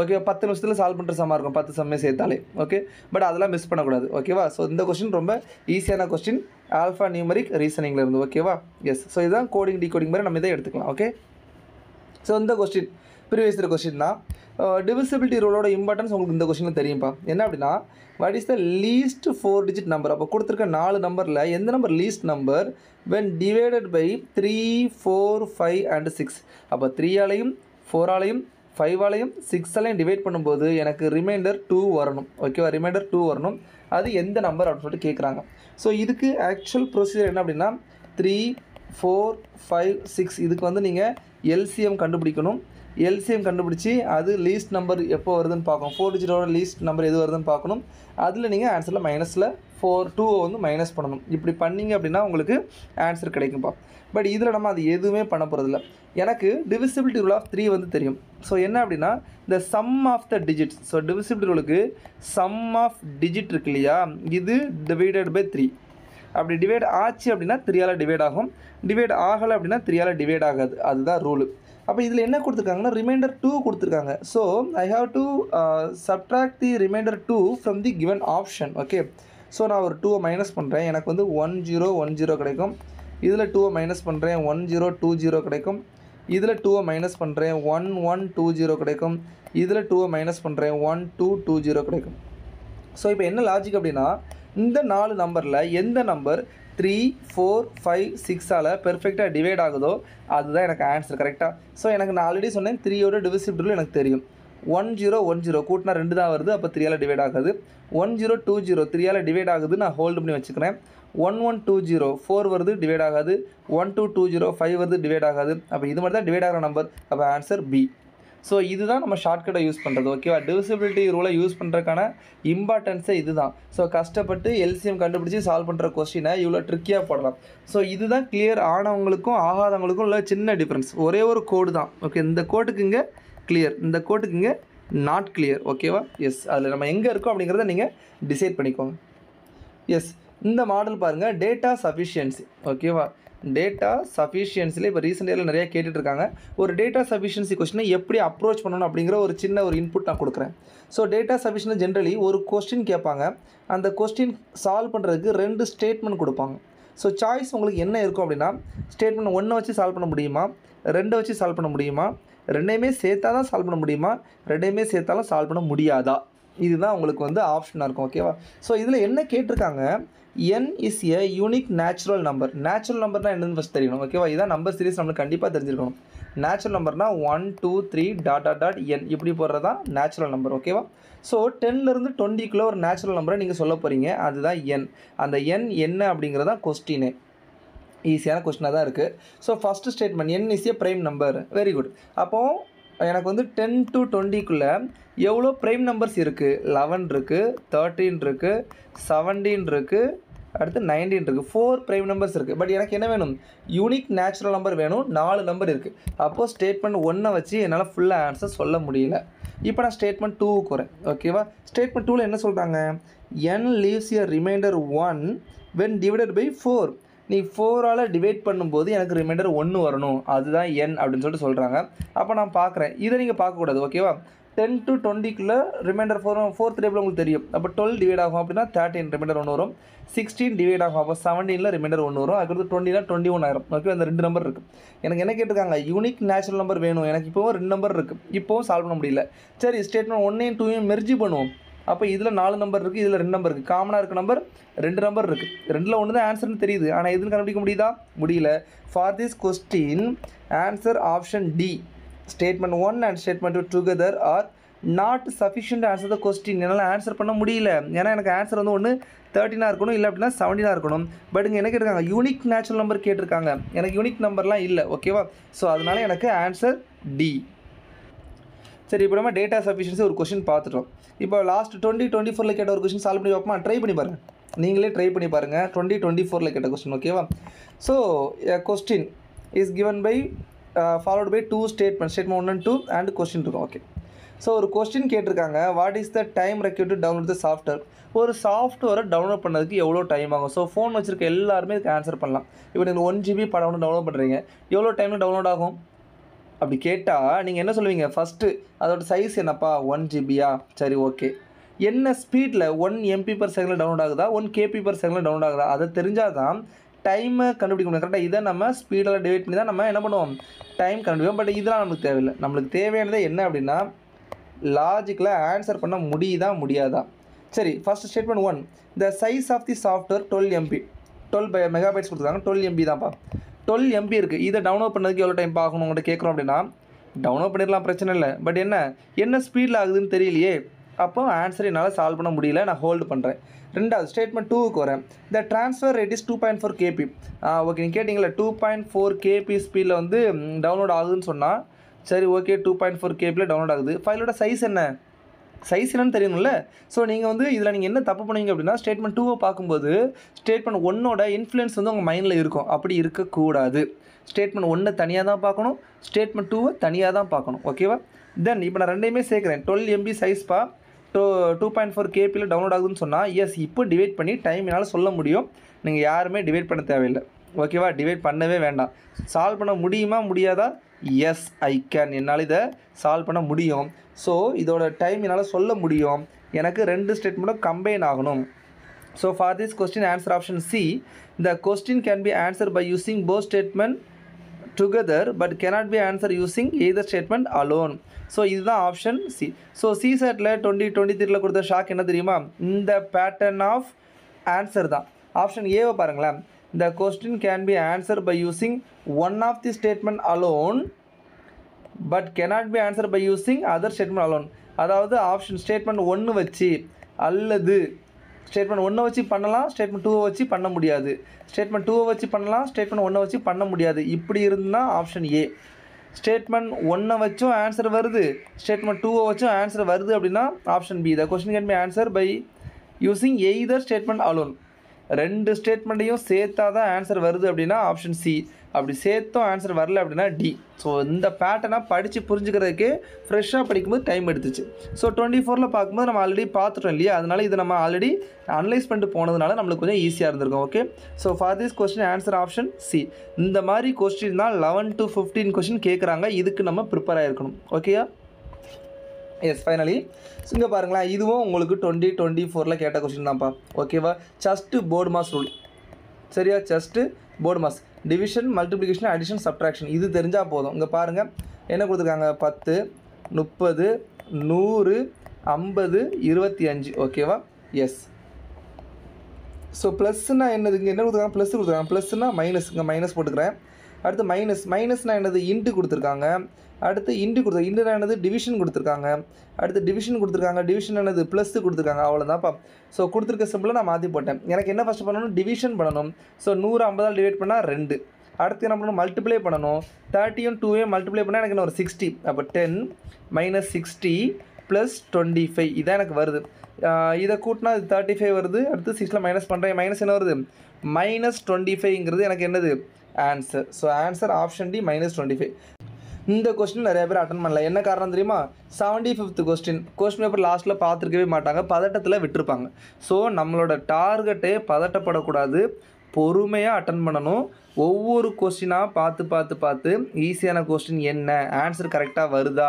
ஓகே, 10 நிமிஷத்தில் சால்வ் பண்ணுற சம்மாக இருக்கும், 10 சம்மே சேர்த்தாலே. ஓகே, பட் அதெல்லாம் மிஸ் பண்ணக்கூடாது. ஓகேவா? ஸோ இந்த கொஸ்டின் ரொம்ப ஈஸியான கொஸ்டின், ஆல்ஃபா நியூமரிக் ரீசனிங்கில் இருந்து. ஓகேவா? எஸ். ஸோ இதுதான் கோடிங் டிகோடிங் மாதிரி நம்ம இதை எடுத்துக்கலாம். ஓகே, ஸோ இந்த கொஸ்டின் ப்ரீவியஸ் இயர் கொஸ்டின் தான். டிவிசிபிலிட்டி ரூலோட இம்பார்ட்டன்ஸ் உங்களுக்கு இந்த கொஸ்டினில் தெரியும்ப்பா. என்ன அப்படின்னா, what is the least 4 digit number? அப்போ கொடுத்துருக்க 4 நம்பரில் எந்த number least number when divided by 3 4 5 and 6? அப்போ 3ஆலையும் 4ஆலையும் 5ஆலையும் 6ஆலையும் டிவைட் பண்ணும்போது எனக்கு ரிமைண்டர் 2 வரணும். ஓகேவா? ரிமைண்டர் 2 வரணும். அது எந்த நம்பர் அப்படின்னு சொல்லிட்டு கேட்குறாங்க. ஸோ இதுக்கு ஆக்சுவல் ப்ரொசீஜர் என்ன அப்படின்னா 3 4 5 6 இதுக்கு வந்து நீங்கள் எல்சிஎம் கண்டுபிடிக்கணும். எல்சிஎம் கண்டுபிடிச்சி அது லீஸ்ட் நம்பர் எப்போ வருதுன்னு பார்க்கணும். 4 digitோட லீஸ்ட் நம்பர் எது வருதுன்னு பார்க்கணும். அதில் நீங்கள் ஆன்சரில் -ல் 2 வந்து மைனஸ் பண்ணணும். இப்படி பண்ணிங்க அப்படின்னா உங்களுக்கு ஆன்சர் கிடைக்கும்ப்பா. பட் இதில் நம்ம அது எதுவுமே பண்ண போகிறதில்ல. எனக்கு டிவிசிபிலிட்டி ரூல் ஆஃப் 3 வந்து தெரியும். ஸோ என்ன அப்படின்னா இந்த sum of the digits. So divisibility ரூலுக்கு சம் ஆஃப் டிஜிட் இருக்கு இல்லையா, இது டிவைடட் பை 3. அப்படி டிவைட் ஆச்சு அப்படின்னா 3ஆல் டிவைட் ஆகும். டிவைட் ஆகலை அப்படின்னா 3ஆல் டிவைட் ஆகாது. அதுதான் ரூலு. அப்போ இதில் என்ன கொடுத்துருக்காங்கன்னா ரிமைண்டர் 2 கொடுத்துருக்காங்க. So I have to subtract the reminder 2 from the given option. Okay, so நான் ஒரு 2 மைனஸ் பண்ணுறேன். எனக்கு வந்து 1010 கிடைக்கும். இதில் 2 மைனஸ் பண்ணுறேன், 1020 கிடைக்கும். இதில் 2 மைனஸ் பண்ணுறேன், 1120 கிடைக்கும். இதில் 2 மைனஸ் பண்ணுறேன், 1220 கிடைக்கும். ஸோ இப்போ என்ன லாஜிக் அப்படின்னா இந்த 4 நம்பரில் எந்த நம்பர் 3 4 5 6ஆல் பெர்ஃபெக்டாக டிவைட் ஆகுதோ அதுதான் எனக்கு ஆன்சர். கரெக்டாக? ஸோ எனக்கு நான் ஆல்ரெடி சொன்னேன் 3யோட டிவிசிபிலிட்டி எனக்கு தெரியும். 1010 கூட்டினா 2 தான் வருது. அப்போ 3ஆல் டிவைட் ஆகுது. 1020 3ஆல் டிவைட் ஆகுது. நான் ஹோல்டு பண்ணி வச்சுக்கிறேன். 1120 4 வருது, டிவைட் ஆகாது. 1220 5 வருது, டிவைட் ஆகாது. அப்போ இது மாதிரி தான் டிவைட் ஆகிற நம்பர். அப்போ ஆன்சர் பி. ஸோ இதுதான் நம்ம ஷார்ட்கட்டை யூஸ் பண்ணுறது. ஓகேவா? டிவிசிபிலிட்டி ரூலை யூஸ் பண்ணுறதுக்கான இம்பார்ட்டன்ஸே இதுதான். ஸோ கஷ்டப்பட்டு எல்சிஎம் கண்டுபிடிச்சி சால்வ் பண்ணுற கொஸ்டினை இவ்வளோ ட்ரிக்கியாக போடலாம். ஸோ இதுதான் கிளியர் ஆனவங்களுக்கும் ஆகாதவங்களுக்கும் உள்ள சின்ன டிஃப்ரென்ஸ். ஒரே ஒரு கோடு தான். ஓகே, இந்த கோட்டுக்கு இங்கே கிளியர், இந்த கோட்டுக்கு இங்கே நாட் கிளியர். ஓகேவா? எஸ், அதில் நம்ம எங்கே இருக்கோம் அப்படிங்கிறத நீங்கள் டிசைட் பண்ணிக்கோங்க. எஸ், இந்த மாடல் பாருங்கள், டேட்டா சஃபிஷியன்சி. ஓகேவா? டேட்டா சஃபிஷியன்சியில் இப்போ ரீசெண்ட் இயரில் நிறையா கேட்டுட்ருக்காங்க. ஒரு டேட்டா சஃபிஷியன்சி கொஸ்டினை எப்படி அப்ரோச் பண்ணணும் அப்படிங்கிற ஒரு சின்ன ஒரு இன்புட் நான் கொடுக்குறேன். ஸோ டேட்டா சஃபிஷியன்சி ஜென்ரலி ஒரு கொஸ்டின் கேட்பாங்க. அந்த கொஸ்டின் சால்வ் பண்ணுறதுக்கு 2 ஸ்டேட்மெண்ட் கொடுப்பாங்க. ஸோ சாய்ஸ் உங்களுக்கு என்ன இருக்கும் அப்படின்னா, ஸ்டேட்மெண்ட் 1 வச்சு சால்வ் பண்ண முடியுமா, 2 வச்சு சால்வ் பண்ண முடியுமா, 2யுமே சேர்த்தா தான் சால்வ் பண்ண முடியுமா, 2யுமே சேர்த்தாலும் சால்வ் பண்ண முடியாதா, இதுதான் உங்களுக்கு வந்து ஆப்ஷனாக இருக்கும். ஓகேவா? ஸோ இதில் என்ன கேட்டிருக்காங்க, n is a unique natural number. Natural நம்பர்னால் என்னன்னு ஃபஸ்ட் தெரியணும். ஓகேவா? இதான் நம்பர் சீரிஸ் நம்மளுக்கு கண்டிப்பாக தெரிஞ்சிருக்கணும். நேச்சுரல் நம்பர்னால் 1 2 3 டாட் டாட் டாட் n இப்படி போடுறது தான் நேச்சுரல் நம்பர். ஓகேவா? ஸோ 10லேருந்து 20க்குள்ளே ஒரு நேச்சுரல் நம்பரை நீங்கள் சொல்ல போகிறீங்க, அதுதான் n. அந்த n என்ன அப்படிங்கிறது தான் கொஸ்டினே. ஈஸியான கொஸ்டினாக தான் இருக்குது. So first statement n is a prime number. Very good. அப்போது எனக்கு வந்து 10 to 20க்குள்ளே எவ்வளோ ப்ரைம் நம்பர்ஸ் இருக்குது? 11 இருக்குது, 13 இருக்குது, 17 இருக்குது, அடுத்து 19 இருக்குது. 4 ப்ரைம் நம்பர்ஸ் இருக்குது. பட் எனக்கு என்ன வேணும்? யூனிக் நேச்சுரல் நம்பர் வேணும். 4 நம்பர் இருக்குது. அப்போது ஸ்டேட்மெண்ட் 1 வச்சு என்னால் ஃபுல்லாக ஆன்சர் சொல்ல முடியல. இப்போ நான் ஸ்டேட்மெண்ட் 2க்கு வரேன். ஓகேவா? ஸ்டேட்மெண்ட் 2ல் என்ன சொல்கிறாங்க, n leaves a remainder 1 when divided by 4. நீ 4ஆல் டிவைட் பண்ணும்போது எனக்கு ரிமைண்டர் 1 வரணும், அதுதான் n அப்படின்னு சொல்லிட்டு சொல்கிறாங்க. அப்போ நான் பார்க்குறேன், இதை நீங்கள் பார்க்கக்கூடாது. ஓகேவா? 10 to 20க்குள்ளே ரிமைண்டர் 4th டேபிள் உங்களுக்கு தெரியும். அப்போ 12 டிவைட் ஆகும் அப்படின்னா 13 ரிமைண்டர் 1 வரும். 16 டிவைட் ஆகும், அப்போ 17ல் ரிமைண்டர் 1 வரும். அதுக்கடுத்து 20னா 21 ஆயிரும். ஓகே, அந்த 2 நம்பர் இருக்குது. எனக்கு என்ன கேட்டிருக்காங்க, யூனிக் நேச்சுரல் நம்பர் வேணும். எனக்கு இப்போவும் 2 நம்பர் இருக்குது, இப்போவும் சால்வ் பண்ண முடியல. சரி, ஸ்டேட்மெண்ட் 1 2 மெர்ஜி பண்ணுவோம். அப்போ இதில் 4 நம்பர் இருக்குது, இதில் 2 நம்பர் இருக்குது. காமனாக இருக்க நம்பர் 2 நம்பர் இருக்குது. 2ல் 1 தான் ஆன்சர்னு தெரியுது, ஆனால் எதுன்னு கண்டுபிடிக்க முடியுதா? முடியல. For this question answer option D, statement 1 and statement 2 together are not sufficient answer the question. என்னால் ஆன்சர் பண்ண முடியல. ஏன்னா எனக்கு ஆன்சர் வந்து ஒன்று 13 இருக்கணும், இல்லை அப்படின்னா 17 இருக்கணும். பட் இங்கே என்ன கேட்டிருக்காங்க, யூனிக் நேச்சுரல் நம்பர் கேட்டிருக்காங்க. எனக்கு யூனிக் நம்பர்லாம் இல்லை. ஓகேவா? ஸோ அதனால எனக்கு ஆன்சர் டி. சரி, இப்போ நம்ம டேட்டா சஃபிஷியன்சி ஒரு கொஸ்டின் பார்த்துட்டோம். இப்போ லாஸ்ட் 2024ல் கேட்ட ஒரு கொஸ்டின் சால்வ் பண்ணி பார்ப்போமா? ட்ரை பண்ணி பாருங்கள், நீங்களே ட்ரை பண்ணி பாருங்கள். 2024ல் கேட்ட கொஸ்டின். ஓகேவா? So question is given by followed by 2 statement 1 and 2 and question இருக்கும். ஓகே, ஸோ ஒரு கொஸ்டின் கேட்டிருக்காங்க, what is the time required to download the software. ஒரு சாஃப்ட்வேரை டவுன்லோட் பண்ணதுக்கு எவ்வளோ டைம் ஆகும்? ஸோ ஃபோன் வச்சுருக்க எல்லாருமே இதுக்கு ஆன்சர் பண்ணலாம். இப்போ நீங்கள் 1 GB படம் ஒன்று டவுன்லோட் பண்ணுறீங்க, எவ்வளோ டைமில் டவுன்லோட் ஆகும் அப்படி கேட்டால் நீங்கள் என்ன சொல்லுவீங்க? ஃபஸ்ட்டு அதோட சைஸ் என்னப்பா? 1 GBயா? சரி, ஓகே. என்ன ஸ்பீடில் 1 MB/s டவுன்லோட் ஆகுதா, 1 KB/s டவுன்லோட் ஆகுதா? அதை தெரிஞ்சால் தான் டைமை கண்டுபிடிக்க முடியும். கரெக்டாக இதை நம்ம ஸ்பீடில் டிவைட் பண்ணி தான் நம்ம என்ன பண்ணுவோம்? டைம் கண்டுபிடிப்போம். பட் இதெல்லாம் நம்மளுக்கு தேவையில்லை. நம்மளுக்கு தேவையானது என்ன அப்படின்னா, லாஜிக்கில் ஆன்சர் பண்ண முடியுதா முடியாதா? சரி, first statement 1, the size of the software 12 MB. 12 megabytes கொடுத்துருக்காங்க. 12 MB தான்ப்பா. 12 MB இருக்குது. இதை டவுன்லோட் பண்ணதுக்கு எவ்வளோ டைம் ஆகணும் உங்கள்கிட்ட கேட்குறோம் அப்படின்னா, டவுன்லோட் பண்ணிடலாம், பிரச்சனை இல்லை. பட் என்ன ஸ்பீடில் ஆகுதுன்னு தெரியலையே, அப்போ ஆன்சர் என்னால் சால்வ் பண்ண முடியல, நான் ஹோல்டு பண்ணுறேன். ரெண்டாவது ஸ்டேட்மெண்ட் 2க்கு வரேன். The transfer rate is 2.4 KB. Okay, நீங்கள் கேட்டிங்களா 2.4 KB ஸ்பீடில் வந்து டவுன்லோட் ஆகுதுன்னு சொன்னால், சரி ஓகே, 2.4 KBயில் டவுன்லோட் ஆகுது. ஃபைலோட சைஸ் என்ன? சைஸ் என்னன்னு தெரியணும்ல. ஸோ நீங்கள் வந்து இதில் நீங்கள் என்ன தப்பு பண்ணுவீங்க அப்படின்னா, ஸ்டேட்மெண்ட் 2வை பார்க்கும்போது ஸ்டேட்மெண்ட் 1ஓட இன்ஃப்ளூயன்ஸ் வந்து உங்கள் மைண்டில் இருக்கும். அப்படி இருக்கக்கூடாது. ஸ்டேட்மெண்ட் 1 தனியாக தான் பார்க்கணும், ஸ்டேட்மெண்ட் 2வை தனியாக தான் பார்க்கணும். ஓகேவா? தென் இப்போ நான் ரெண்டையுமே சேர்க்குறேன். 12 MB சைஸ்ப்பா, 2.4 KBயில் டவுன்லோட் ஆகுதுன்னு சொன்னால், எஸ், இப்போ டிவைட் பண்ணி டைம் என்னால் சொல்ல முடியும். நீங்கள் யாருமே டிவைட் பண்ண தேவையில்லை. ஓகேவா? டிவைட் பண்ணவே வேண்டாம். சால்வ் பண்ண முடியுமா முடியாதா? Yes, I can. என்னால் இதை சால்வ் பண்ண முடியும். ஸோ இதோட டைம் என்னால் சொல்ல முடியும். எனக்கு 2 ஸ்டேட்மெண்ட்டும் கம்பைன் ஆகணும். So for this question answer option C, the question can be answer by using both statement together but cannot be answer using either statement alone. So இதுதான் ஆப்ஷன் சி. ஸோ சிசெட்டில் 2023 கொடுத்த shock என்ன தெரியுமா? இந்த pattern of answer தான். Option ஏவை பாருங்களேன். The question can be answer by using one of the statement alone but cannot be answer by using other statement alone. அதாவது ஆப்ஷன் ஸ்டேட்மெண்ட் 1 வச்சு அல்லது ஸ்டேட்மெண்ட் 1 வச்சு பண்ணலாம், ஸ்டேட்மெண்ட் 2 வச்சு பண்ண முடியாது. ஸ்டேட்மெண்ட் 2 வச்சு பண்ணலாம், ஸ்டேட்மெண்ட் 1 வச்சு பண்ண முடியாது. இப்படி இருந்தால் ஆப்ஷன் ஏ. ஸ்டேட்மெண்ட் 1 வச்சும் ஆன்சர் வருது, ஸ்டேட்மெண்ட் 2 வச்சும் ஆன்சர் வருது அப்படின்னா option B. The question can be answer by using either statement alone. 2 ஸ்டேட்மெண்ட்டையும் சேர்த்தா தான் ஆன்சர் வருது அப்படின்னா ஆப்ஷன் சி. அப்படி சேர்த்தும் ஆன்சர் வரல அப்படின்னா டி. ஸோ இந்த பேட்டர்னை படித்து புரிஞ்சுக்கிறதுக்கே ஃப்ரெஷ்ஷாக படிக்கும்போது டைம் எடுத்துச்சு. ஸோ 24ல் பார்க்கும்போது நம்ம ஆல்ரெடி பார்த்துட்டோம் இல்லையா, அதனால் இதை நம்ம ஆல்ரெடி அனலைஸ் பண்ணிட்டு போனதுனால நம்மளுக்கு கொஞ்சம் ஈஸியாக இருந்திருக்கும். Okay, so for this question answer option C. இந்த மாதிரி கொஸ்டின் தான் 11 to 15 கொஸ்டின் கேட்குறாங்க, இதுக்கு நம்ம ப்ரிப்பேர் ஆகிருக்கணும். ஓகேயா? எஸ், ஃபைனலி இங்கே பாருங்களேன், இதுவும் உங்களுக்கு 2024ல் கேட்ட கொஸ்டின் தான்ப்பா. ஓகேவா? ஜஸ்ட்டு போர்டு மாஸ் ரூல், சரியா? Just board mass, division, multiplication, addition, subtraction, இது தெரிஞ்சால் போதும். இங்கே பாருங்கள் என்ன கொடுத்துருக்காங்க, 10, 30, 100, 50, 25. ஓகேவா? எஸ். ஸோ ப்ளஸ்னா என்னது, இங்கே என்ன கொடுத்துருக்காங்க, ப்ளஸ் கொடுத்துருக்காங்க. ப்ளஸ்னா மைனஸ், இங்கே மைனஸ் போட்டுக்கிறேன். அடுத்து மைனஸ்னால் என்னது, இன்ட்டு கொடுத்துருக்காங்க. அடுத்து இன்ட்டுனா என்னது, டிவிஷன் கொடுத்துருக்காங்க. அடுத்து டிவிஷன் கொடுத்துருக்காங்க. டிவிஷன் என்னது, ப்ளஸ் கொடுத்துருக்காங்க. அவ்வளோதான்ப்பா. ஸோ கொடுத்துருக்க சிம்பிளை நான் மாற்றி போட்டேன். எனக்கு என்ன ஃபஸ்ட்டு பண்ணணும், டிவிஷன் பண்ணணும். ஸோ 100 50ஆல் டிவைட் பண்ணால் 2. அடுத்து என்ன பண்ணணும், மல்டிப்ளை பண்ணணும். 30யும் 2யும் மல்டிப்ளை பண்ணால் எனக்கு என்ன ஒரு 60. அப்போ 10 - 60 + 25 இதான் எனக்கு வருது. இதை கூட்டினா இது 35 வருது. அடுத்து 6ல் மைனஸ் பண்ணுறேன். மைனஸ் என்ன வருது, -25ங்கிறது எனக்கு என்னது answer. So answer option D, -25. இந்த கொஸ்டின் நிறைய பேர் அட்டன் பண்ணல. என்ன காரணம் தெரியுமா, 75th கொஸ்டின் பேப்பர் லாஸ்ட்டில் பார்த்துருக்கவே மாட்டாங்க, பதட்டத்தில் விட்டுருப்பாங்க. ஸோ நம்மளோட டார்கெட்டே பதட்டப்படக்கூடாது, பொறுமையாக அட்டன் பண்ணணும். ஒவ்வொரு கொஸ்டினாக பார்த்து ஈஸியான கொஸ்டின் என்ன, ஆன்சர் கரெக்டாக வருதா,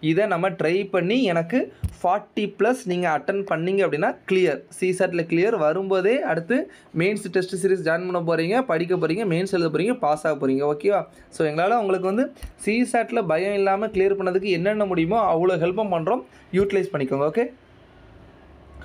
இதை நம்ம ட்ரை பண்ணி எனக்கு 40+ நீங்கள் அட்டன் பண்ணிங்க அப்படின்னா கிளியர், சிசாட்டில் கிளியர் வரும்போதே அடுத்து மெயின்ஸ் டெஸ்ட் சீரிஸ் ஜாயின் பண்ண போகிறீங்க, படிக்க போகிறீங்க, மெயின்ஸ் எழுத போகிறீங்க, பாஸ் ஆக போகிறீங்க. ஓகேவா? ஸோ எங்களால் உங்களுக்கு வந்து சிசாட்டில் பயம் இல்லாமல் கிளியர் பண்ணதுக்கு என்னென்ன முடியுமோ அவ்வளோ ஹெல்ப்பும் பண்ணுறோம், யூட்டிலைஸ் பண்ணிக்கோங்க. Okay,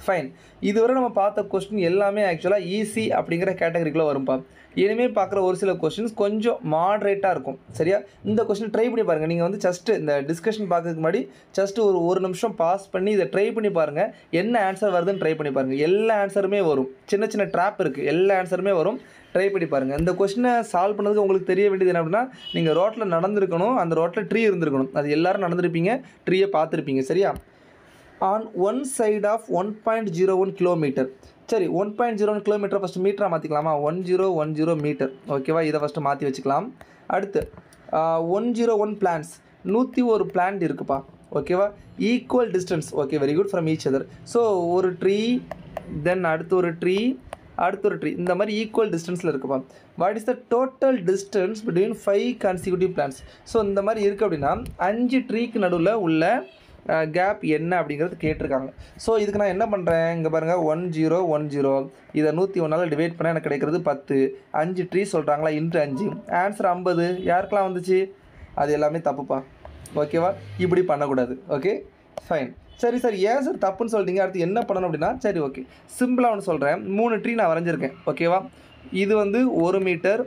fine. இதுவரை நம்ம பார்த்த கொஸ்டின் எல்லாமே ஆக்சுவலாக ஈஸி அப்படிங்கிற கேட்டகரிக்குள்ளே வரும்பா. இனிமேல் பார்க்குற ஒரு சில கொஸ்டின்ஸ் கொஞ்சம் மாட்ரேட்டாக இருக்கும், சரியா? இந்த கொஸ்டின் ட்ரை பண்ணி பாருங்கள். நீங்கள் வந்து ஜஸ்ட்டு இந்த டிஸ்கஷன் பார்க்கறதுக்கு முன்னாடி ஜஸ்ட்டு ஒரு நிமிஷம் பாஸ் பண்ணி இதை ட்ரை பண்ணி பாருங்கள், என்ன ஆன்சர் வருதுன்னு ட்ரை பண்ணி பாருங்கள். எல்லா ஆன்சருமே வரும், சின்ன ட்ராப் இருக்குது, எல்லா ஆன்சருமே வரும், ட்ரை பண்ணி பாருங்கள். இந்த கொஸ்டினை சால்வ் பண்ணதுக்கு உங்களுக்கு தெரிய வேண்டியது என்ன அப்படின்னா, நீங்கள் ரோட்டில் நடந்திருக்கணும், அந்த ரோட்டில் ட்ரீ இருந்திருக்கணும், அது எல்லோரும் நடந்திருப்பீங்க, ட்ரீயை பார்த்துருப்பீங்க, சரியா? on one side of 1.01 kilometer. சரி, 1.01 கிலோமீட்டர் ஃபஸ்ட்டு மீட்டராக மாற்றிக்கலாமா, 1010 மீட்டர். ஓகேவா? இதை ஃபஸ்ட்டு மாற்றி வச்சுக்கலாம். அடுத்து 101 பிளான்ஸ், 101 பிளான்ட் இருக்குப்பா. ஓகேவா? Equal distance, okay, very good, from each other. So ஒரு ட்ரீ, தென் அடுத்து ஒரு ட்ரீ, அடுத்த ஒரு ட்ரீ, இந்த மாதிரி ஈக்குவல் டிஸ்டன்ஸில் இருக்குப்பா. What is the total distance between 5 consecutive plans? So இந்த மாதிரி இருக்குது அப்படின்னா 5 ட்ரீக்கு நடுவில் உள்ள கேப் என்ன அப்படிங்கிறது கேட்டிருக்காங்க. ஸோ இதுக்கு நான் என்ன பண்ணுறேன், இங்கே பாருங்கள் 1010, இதை 101ஆல் டிவைட் பண்ணால் எனக்கு கிடைக்கிறது 10. 5 ட்ரீ சொல்கிறாங்களா, இன்ட்டு 5, ஆன்சர் 50. யாருக்கெல்லாம் வந்துச்சு, அது எல்லாமே தப்புப்பா. ஓகேவா? இப்படி பண்ணக்கூடாது. Okay, fine. சரி சார், ஏன் சார் தப்புன்னு சொல்லிட்டீங்க, அடுத்து என்ன பண்ணணும் அப்படின்னா, சரி ஓகே, சிம்பிளாக ஒன்று சொல்கிறேன். 3 ட்ரீ நான் வரைஞ்சிருக்கேன். ஓகேவா? இது வந்து 1 மீட்டர்,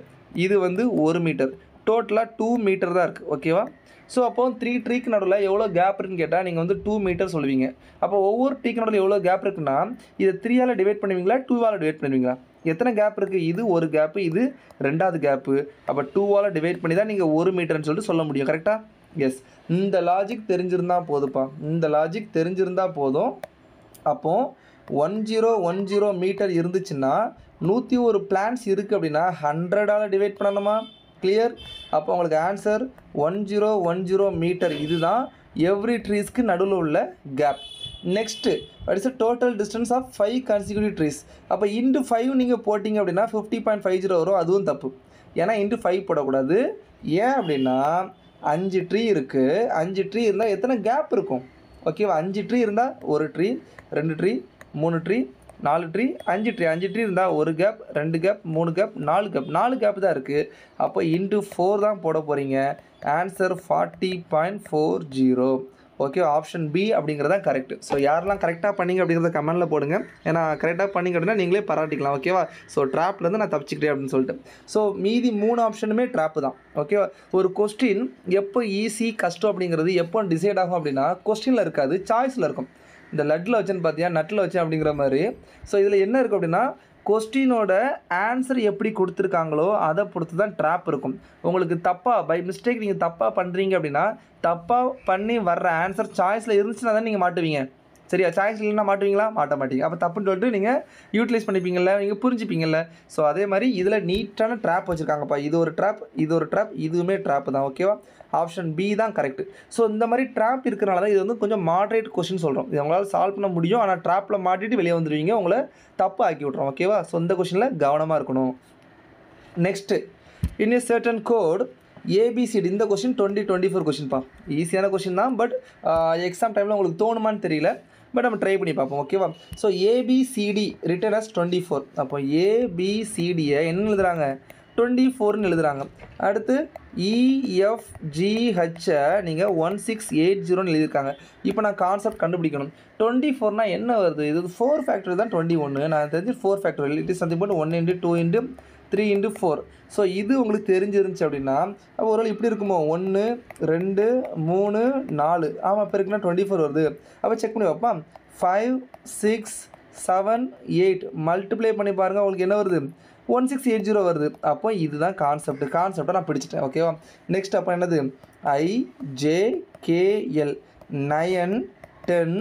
இது வந்து 1 மீட்டர், டோட்டலாக 2 மீட்டர் தான் இருக்குது. ஓகேவா? ஸோ அப்போ 3 ட்ரீக்கு நடுவில் எவ்வளோ கேப் இருக்குன்னு கேட்டால் நீங்கள் வந்து 2 மீட்டர் சொல்லுவீங்க. அப்போ ஒவ்வொரு ட்ரீக்கு நடுவில் எவ்வளோ கேப் இருக்குன்னா, இதை 3ஆல் டிவைட் பண்ணுவீங்களா, 2ஆல் டிவைட் பண்ணுவீங்களா? எத்தனை கேப் இருக்குது, இது ஒரு கேப்பு, இது ரெண்டாவது கேப்பு. அப்போ 2ஆல் டிவைட் பண்ணி தான் நீங்கள் 1 மீட்டர்னு சொல்லிட்டு சொல்ல முடியும். கரெக்டாக? எஸ், இந்த லாஜிக் தெரிஞ்சிருந்தால் போதும்ப்பா, இந்த லாஜிக் தெரிஞ்சிருந்தால் போதும். அப்போது 1010 மீட்டர் இருந்துச்சுன்னா 101 பிளான்ஸ் இருக்குது அப்படின்னா 100ஆல் டிவைட் பண்ணணுமா? கிளியர்? அப்போ உங்களுக்கு ஆன்சர் 1010 மீட்டர். இதுதான் எவ்ரி ட்ரீஸ்க்கு நடுவில் உள்ள gap. Next what is the total distance of 5 consecutive trees? அப்போ இன்ட்டு 5 நீங்கள் போட்டிங்க அப்படின்னா 50.50 வரும், அதுவும் தப்பு. ஏன்னா இன்ட்டு 5 போடக்கூடாது. ஏன் அப்படின்னா 5 ட்ரீ இருக்குது, 5 ட்ரீ இருந்தால் எத்தனை கேப் இருக்கும்? ஓகேவா? 5 ட்ரீ இருந்தால் 1 tree, 2 tree, 3 tree, 4 tree, 5 tree இருந்தால் 1 கேப், 2 கேப், 3 கேப், 4 கேப் தான் இருக்குது. அப்போ இன்ட்டு 4 தான் போட போகிறீங்க. ஆன்சர் 40.40. ஓகே, ஆப்ஷன் பி அப்படிங்கிறது தான் கரெக்ட். ஸோ யாரெல்லாம் கரெக்டாக பண்ணிங்க அப்படிங்கிறத கமெண்ட்டில் போடுங்க. ஏன்னா கரெக்டாக பண்ணிங்க அப்படின்னா நீங்களே பாராட்டிக்கலாம். ஓகேவா? ஸோ ட்ராப்லேருந்து நான் தப்பிச்சுக்கிட்டேன் அப்படின்னு சொல்லிட்டு. ஸோ மீதி 3 ஆப்ஷனுமே ட்ராப்பு தான். ஓகேவா? ஒரு கொஸ்டின் எப்போ ஈஸி கஷ்டம் அப்படிங்கிறது எப்போ டிசைட் ஆகும் அப்படின்னா கொஸ்டினில் இருக்காது, சாய்ஸில் இருக்கும். இந்த லட்டில் வச்சேன்னு பார்த்தியா, நட்டில் வச்சேன் அப்படிங்கிற மாதிரி. ஸோ இதில் என்ன இருக்குது அப்படின்னா கொஸ்டினோட ஆன்சர் எப்படி கொடுத்துருக்காங்களோ அதை பொறுத்து தான் ட்ராப் இருக்கும். உங்களுக்கு தப்பாக பை மிஸ்டேக் நீங்கள் தப்பாக பண்ணுறீங்க அப்படின்னா, தப்பாக பண்ணி வர்ற ஆன்சர் சாய்ஸில் இருந்துச்சுன்னா தான் நீங்கள் மாட்டுவீங்க. சரியா? சாய்ஸ் இல்லைன்னா மாட்டுவீங்களா? மாட்ட மாட்டீங்க. அப்போ தப்புன்னு சொல்லிட்டு நீங்கள் யூட்டிலைஸ் பண்ணிப்பீங்கள்ல, நீங்கள் புரிஞ்சுப்பீங்கள்ல. ஸோ அதே மாதிரி இதில் நீட்டான ட்ராப் வச்சுருக்காங்கப்பா. இது ஒரு ட்ராப், இது ஒரு ட்ராப், இதுவுமே ட்ராப் தான். ஓகேவா? ஆப்ஷன் பி தான் கரெக்ட். ஸோ இந்த மாதிரி ட்ராப் இருக்கிறனால தான் இது வந்து கொஞ்சம் மாட்ரேட் கொஸ்டின் சொல்கிறோம். இது உங்களால் சால்வ் பண்ண முடியும், ஆனால் ட்ராப்பில் மாட்டிட்டு வெளியே வந்துடுவீங்க, உங்களை தப்பு ஆக்கி விட்றோம். ஓகேவா? ஸோ இந்த கொஸ்டினில் கவனமாக இருக்கணும். Next, in a certain code ABCD. இந்த கொஸ்டின் 2024 கொஸ்டின்ப்பா. ஈஸியான கொஸ்டின் தான், பட் எக்ஸாம் டைமில் உங்களுக்கு தோணுமான்னு தெரியல, பட் நம்ம ட்ரை பண்ணி பார்ப்போம். ஓகேவா? So ABCD written as 24. அப்போ ஏபிசிடியை என்ன எழுதுகிறாங்க? 24ன்னு எழுதுகிறாங்க. அடுத்து இஎஃப்ஜிஹெச்சை நீங்கள் 1680ன்னு எழுதியிருக்காங்க. இப்போ நான் கான்செப்ட் கண்டுபிடிக்கணும். 24னா என்ன வருது? இது 4 ஃபேக்டர் தான் 21. நான் தெரிஞ்சு 4 factor it is something but 1 × 2 × 3 × 4. So இது உங்களுக்கு தெரிஞ்சிருந்துச்சு அப்படின்னா அப்போ ஒரு இப்படி இருக்குமோ 1 2 3 4. ஆமாம், இப்போ இருக்குன்னா 24 வருது. அப்போ செக் பண்ணி வைப்பா. 5 6 7 8 மல்டிப்ளை பண்ணி பாருங்கள், உங்களுக்கு என்ன வருது? 1680 வருது. அப்போ இதுதான் கான்செப்டை நான் பிடிச்சிட்டேன். ஓகேவா? நெக்ஸ்ட் அப்போ என்னது? IJKL 9 10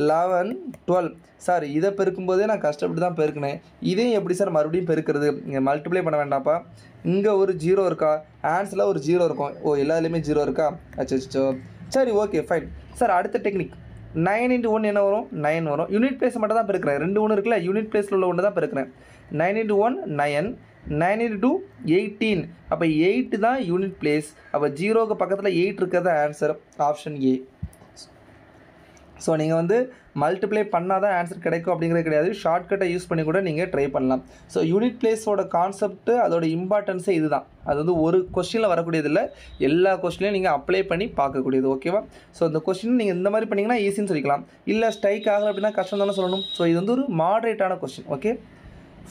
11 12. சார் இதை பெருக்கும்போதே நான் கஷ்டப்பட்டு தான் பெருக்கினேன். இதையும் எப்படி சார் மறுபடியும் பெருக்கிறது? இங்கே மல்டிப்ளை பண்ண வேண்டாம்ப்பா. இங்கே ஒரு 0 இருக்கா? ஆன்சரில் ஒரு 0 இருக்கும். ஓ, எல்லாத்துலேயுமே 0 இருக்கா? அச்சோ. சரி, ஓகே, ஃபைன். சார் அடுத்த டெக்னிக் 9 × 1 என்ன வரும்? 9 வரும். யூனிட் பிளேஸ் மட்டும் தான் பெருக்கிறேன். 2 1 இருக்குல்ல, யூனிட் பிளேஸில் உள்ள ஒன்று தான் பெருக்கிறேன். 9 × 1 9, 9 × 2 18. அப்போ 8 தான் யூனிட் பிளேஸ். அப்போ 0க்கு பக்கத்தில் 8 இருக்கிறது ஆன்சர், ஆப்ஷன் ஏ. ஸோ நீங்கள் வந்து மல்டிப்ளை பண்ணால் தான் ஆன்சர் கிடைக்கும் அப்படிங்கிறது கிடையாது. ஷார்ட்கட்டை யூஸ் பண்ணி கூட நீங்கள் ட்ரை பண்ணலாம். ஸோ யூனிட் பிளேஸோட கான்செப்ட்டு, அதோட இம்பார்ட்டன்ஸே இது தான். அது வந்து ஒரு கொஸ்டினில் வரக்கூடியதில்லை, எல்லா கொஸ்டினையும் நீங்கள் அப்ளை பண்ணி பார்க்கக்கூடியது. ஓகேவா? ஸோ இந்த கொஸ்டின் நீங்கள் இந்த மாதிரி பண்ணிங்கன்னா ஈஸின்னு சொல்லிக்கலாம். இல்லை ஸ்ட்ரைக் ஆகலை அப்படின்னா கஷ்டம் தானே சொல்லணும். ஸோ இது வந்து ஒரு மாட்ரேட்டான கொஸ்டின். Okay,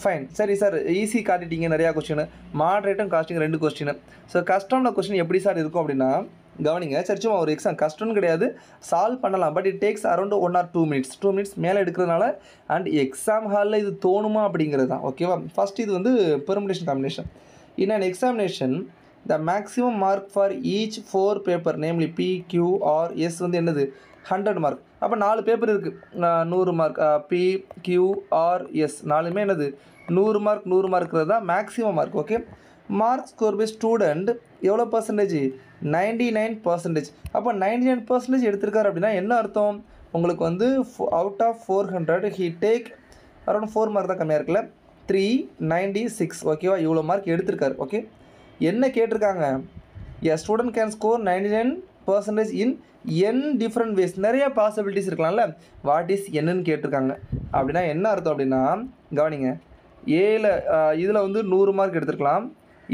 fine. சரி சார், ஈஸி காட்டிட்டீங்க நிறையா கொஸ்டின், மாட்ரேட்டும் காஸ்டிங் 2 கொஸ்டின். ஸோ கஷ்டமான கொஸ்டின் எப்படி சார் இருக்கும் அப்படின்னா கவனிங்க. சரி, சும்மா ஒரு எக்ஸாம் கஷ்டம்னு கிடையாது, சால்வ் பண்ணலாம். But it takes around 1 or 2 minutes. 2 minutes மேலே எடுக்கிறதுனால அண்ட் எக்ஸாம் ஹாலில் இது தோணுமா அப்படிங்கிறது தான். ஓகேவா? ஃபஸ்ட் இது வந்து permutation combination. In an examination the maximum mark for each 4 paper namely PQRS வந்து என்னது? 100 மார்க். அப்போ 4 பேப்பர் இருக்குது, 100 மார்க். PQRS 4மே என்னது? 100 மார்க். 100 மார்க்கிறது தான் maximum mark. Okay, mark score by student எவ்வளோ பர்சன்டேஜ்? 99%. அப்போ 99% எடுத்திருக்காரு அப்படின்னா என்ன அர்த்தம்? உங்களுக்கு வந்து out of 400 he take around 4 mark தான் கம்மியாக இருக்குல்ல, 396. ஓகேவா? இவ்வளோ மார்க் எடுத்திருக்காரு. ஓகே, என்ன கேட்டிருக்காங்க? A student can score 99% in n different ways. நிறைய பாசிபிலிட்டிஸ் இருக்கலாம்ல. வாட் இஸ் என்னன்னு கேட்டிருக்காங்க. அப்படின்னா என்ன அர்த்தம் அப்படின்னா கவனிங்க. ஏல இதில் வந்து 100 மார்க் எடுத்துருக்கலாம்,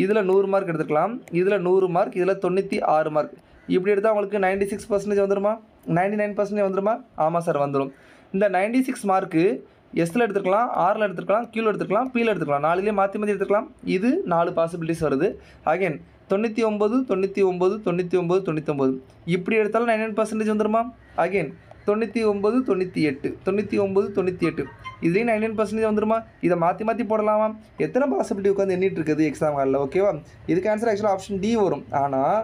இதில் 100 மார்க் எடுத்துக்கலாம், இதில் 100 மார்க், இதில் 96 மார்க். இப்படி எடுத்தால் உங்களுக்கு 96% வந்துடுமா? 99% வந்துடுமா? ஆமாம் சார், வந்துடும். இந்த 96 மார்க்கு எஸ்ஸில் எடுத்துக்கலாம், ஆரில் எடுத்துக்கலாம், கீழே எடுத்துக்கலாம், பீல எடுத்துக்கலாம். 4லேயே மாற்றி மாற்றி எடுத்துக்கலாம். இது 4 பாசிபிலிட்டிஸ் வருது. அகைன் 99 99 99 99 இப்படி எடுத்தாலும் 99% வந்துடுமா? அகைன் 99 98 99 98 இதுலேயும் 99% வந்துடுமா? இதை மாற்றி மாற்றி போடலாமா? எத்தனை பாசிபிலிட்டி உட்காந்து எண்ணிட்டு இருக்குது எக்ஸாம் ஹாலில். ஓகேவா? இதுக்கு ஆன்சர் ஆக்சுவலாக ஆப்ஷன் டி வரும். ஆனால்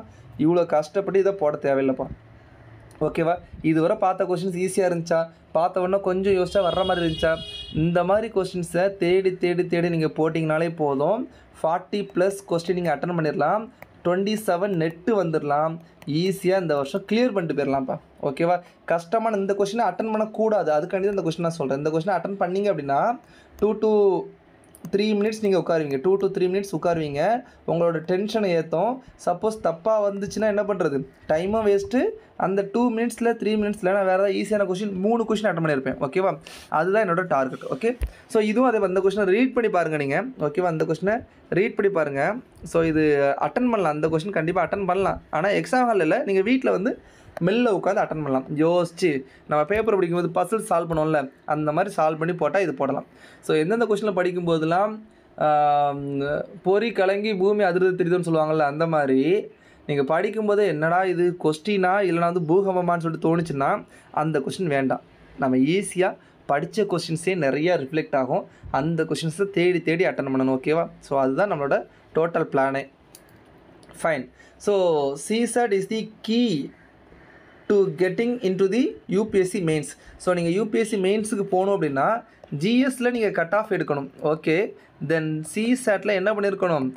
இவ்வளோ கஷ்டப்பட்டு இதை போட தேவையில்லைப்பா. ஓகேவா? இதுவரை பார்த்த கொஸ்டின்ஸ் ஈஸியாக இருந்துச்சா? பார்த்த உடனே கொஞ்சம் யோசிச்சா வர்ற மாதிரி இருந்துச்சா? இந்த மாதிரி கொஸ்டின்ஸை தேடி தேடி தேடி நீங்கள் போட்டிங்கனாலே போதும், 40+ கொஸ்டின் நீங்கள் அட்டன் பண்ணிடலாம். 27 நெட்டு வந்துடலாம். ஈஸியாக இந்த வருஷம் கிளியர் பண்ணிட்டு போயிடலாம்ப்பா. ஓகேவா? கஷ்டமான இந்த கொஸ்டினை அட்டன் பண்ணக்கூடாது, அதுக்காண்டி தான் இந்த கொஸ்டின் நான் சொல்கிறேன். இந்த கொஸ்டினை அட்டன் பண்ணிங்க அப்படின்னா 2 to 3 minutes நீங்கள் உட்காருவீங்க. 2 to 3 minutes உட்காருவீங்க. உங்களோட டென்ஷனை ஏற்றும். சப்போஸ் தப்பாக வந்துச்சுன்னா என்ன பண்ணுறது? டைமும் வேஸ்ட்டு. அந்த 2 minutesல 3 minutesல நான் வேறு ஏதாவது ஈஸியான கொஸ்டின் 3 கொஸ்டின் அட்டன் பண்ணியிருப்பேன். ஓகேவா? அதுதான் என்னோட டார்கெட். ஓகே, ஸோ இதுவும் அதே அந்த கொஸ்டினை ரீட் பண்ணி பாருங்கள் நீங்கள். ஓகேவா? அந்த கொஸ்டினை ரீட் பண்ணி பாருங்கள். ஸோ இது அட்டன் பண்ணலாம், அந்த கொஸ்டின் கண்டிப்பாக அட்டன் பண்ணலாம். ஆனால் எக்ஸாம் ஹாலில் இல்லை, நீங்கள் வீட்டில் வந்து மெல்ல உட்காந்து அட்டன் பண்ணலாம். யோசிச்சு நம்ம பேப்பர் படிக்கும்போது பசில் சால்வ் பண்ணுவோம்ல, அந்த மாதிரி சால்வ் பண்ணி போட்டால் இது போடலாம். ஸோ எந்தெந்த கொஸ்டினில் படிக்கும்போதெல்லாம் பொறி கலங்கி பூமி அதிர்ந்து தெரியுதுன்னு சொல்லுவாங்கள்ல, அந்த மாதிரி நீங்கள் படிக்கும்போதே என்னடா இது கொஸ்டினா இல்லைனா வந்து பூகம்பமானு சொல்லிட்டு தோணுச்சுன்னா அந்த கொஸ்டின் வேண்டாம். நம்ம ஈஸியாக படித்த கொஷின்ஸே நிறையா ரிஃப்ளெக்ட் ஆகும். அந்த கொஷின்ஸை தேடி தேடி அட்டன் பண்ணணும். ஓகேவா? ஸோ அதுதான் நம்மளோட டோட்டல் பிளானே. Fine. So CSAT is the key to getting into the UPSC mains. So நீங்கள் யூபிஎஸ்சி மெயின்ஸுக்கு போகணும் அப்படின்னா ஜிஎஸ்சில் நீங்கள் கட் ஆஃப் எடுக்கணும். ஓகே, தென் CSATல என்ன பண்ணியிருக்கணும்,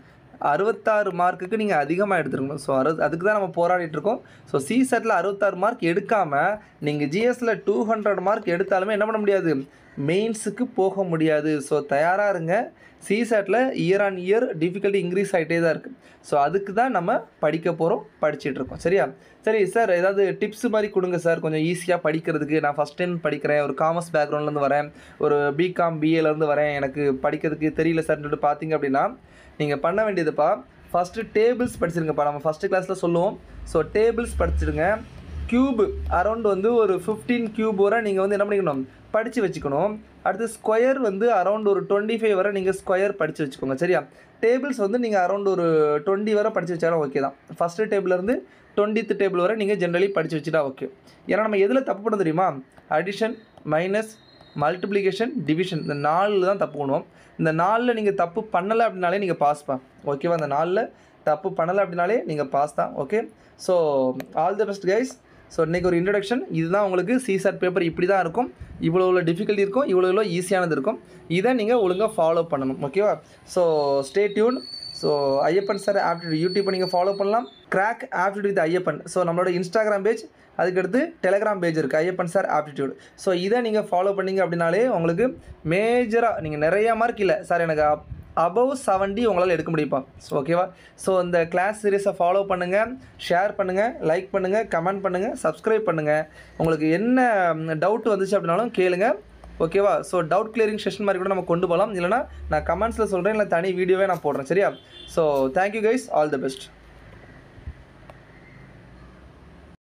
66 மார்க்குக்கு நீங்கள் அதிகமாக எடுத்துருக்கணும். ஸோ அதுக்கு தான் நம்ம போராடிட்டுருக்கோம். ஸோ CSATல 66 மார்க் எடுக்காமல் நீங்கள் ஜிஎஸ்சில் 200 மார்க் எடுத்தாலுமே என்ன பண்ண முடியாது, மெயின்ஸுக்கு போக முடியாது. ஸோ தயாராக இருங்க. CSATல year on year difficulty increase ஆகிட்டே தான் இருக்குது. ஸோ அதுக்கு தான் நம்ம படிக்க போகிறோம், படிச்சுட்ருக்கோம். சரியா? சரி சார், ஏதாவது டிப்ஸ் மாதிரி கொடுங்க சார், கொஞ்சம் ஈஸியாக படிக்கிறதுக்கு. நான் ஃபஸ்ட் டைம் படிக்கிறேன், ஒரு காமர்ஸ் பேக்ரவுண்ட்லேருந்து வரேன், ஒரு பிகாம் பிஏலேருந்து வரேன், எனக்கு படிக்கிறதுக்கு தெரியல சார்ன்னு சொல்லிட்டு பார்த்தீங்க அப்படின்னா நீங்கள் பண்ண வேண்டியதுப்பா, ஃபஸ்ட்டு டேபிள்ஸ் படிச்சிருங்கப்பா. நம்ம ஃபஸ்ட்டு கிளாஸில் சொல்லுவோம். ஸோ டேபிள்ஸ் படிச்சிடுங்க. க்யூப் அரௌண்ட் வந்து ஒரு 15 க்யூப் வரை நீங்கள் வந்து என்ன பண்ணிக்கணும், படித்து வச்சுக்கணும். அடுத்து ஸ்கொயர் வந்து அரௌண்ட் ஒரு 25 வரை நீங்கள் ஸ்கொயர் படித்து வச்சுக்கோங்க. சரியா? டேபிள்ஸ் வந்து நீங்கள் அரௌண்ட் ஒரு 20 வரை படித்து வச்சாலும் ஓகே தான். ஃபஸ்ட்டு டேபிள்லேருந்து 20th டேபிள் வரை நீங்கள் ஜென்ரலி படித்து வச்சுட்டா ஓகே. ஏன்னா நம்ம எதில் தப்பு பண்ண தெரியுமா, அடிஷன், மைனஸ், மல்டிப்ளிகேஷன், டிவிஷன், இந்த 4 தான் தப்பு பண்ணுவோம். இந்த 4ல் நீங்கள் தப்பு பண்ணலை அப்படின்னாலே நீங்கள் பாஸ் தான். ஓகேவா? அந்த 4ல் தப்பு பண்ணலை அப்படின்னாலே நீங்கள் பாஸ் தான். Okay, so all the best guys. So இன்றைக்கி ஒரு இன்ட்ரடக்ஷன். இதுதான் உங்களுக்கு CSAT பேப்பர் இப்படி தான் இருக்கும். இவ்வளோ டிஃபிகல்ட்டி இருக்கும், இவ்வளோ ஈஸியானது இருக்கும். இதை நீங்கள் ஒழுங்காக ஃபாலோ பண்ணணும். ஓகேவா? So stay tune. So Ayyappan sir aptitude யூடியூப்பை நீங்கள் ஃபாலோ பண்ணலாம். Crack aptitude with Ayyappan. So நம்மளோட இன்ஸ்டாகிராம் பேஜ், அதுக்கடுத்து டெலகிராம் பேஜ் இருக்குது, ஐயப்பன் சார் ஆப்டிடியூட். ஸோ இதை நீங்கள் ஃபாலோ பண்ணிங்க அப்படின்னாலே உங்களுக்கு மேஜராக நீங்கள் நிறையா மார்க் இல்லை சார், எனக்கு above 70 உங்களால் எடுக்க முடியுப்பா. ஸோ ஓகேவா? ஸோ இந்த கிளாஸ் சீரீஸை ஃபாலோ பண்ணுங்கள், ஷேர் பண்ணுங்கள், லைக் பண்ணுங்கள், கமெண்ட் பண்ணுங்கள், சப்ஸ்கிரைப் பண்ணுங்கள். உங்களுக்கு என்ன டவுட் வந்துச்சு அப்படின்னாலும் கேளுங்க. ஓகேவா? ஸோ டவுட் கிளியரிங் செஷன் மாதிரி கூட நம்ம கொண்டு போகலாம். இல்லைனா நான் கமெண்ட்ஸில் சொல்கிறேன், இல்லை தனி வீடியோவே நான் போடுறேன். சரியா? So thank you guys, all the best.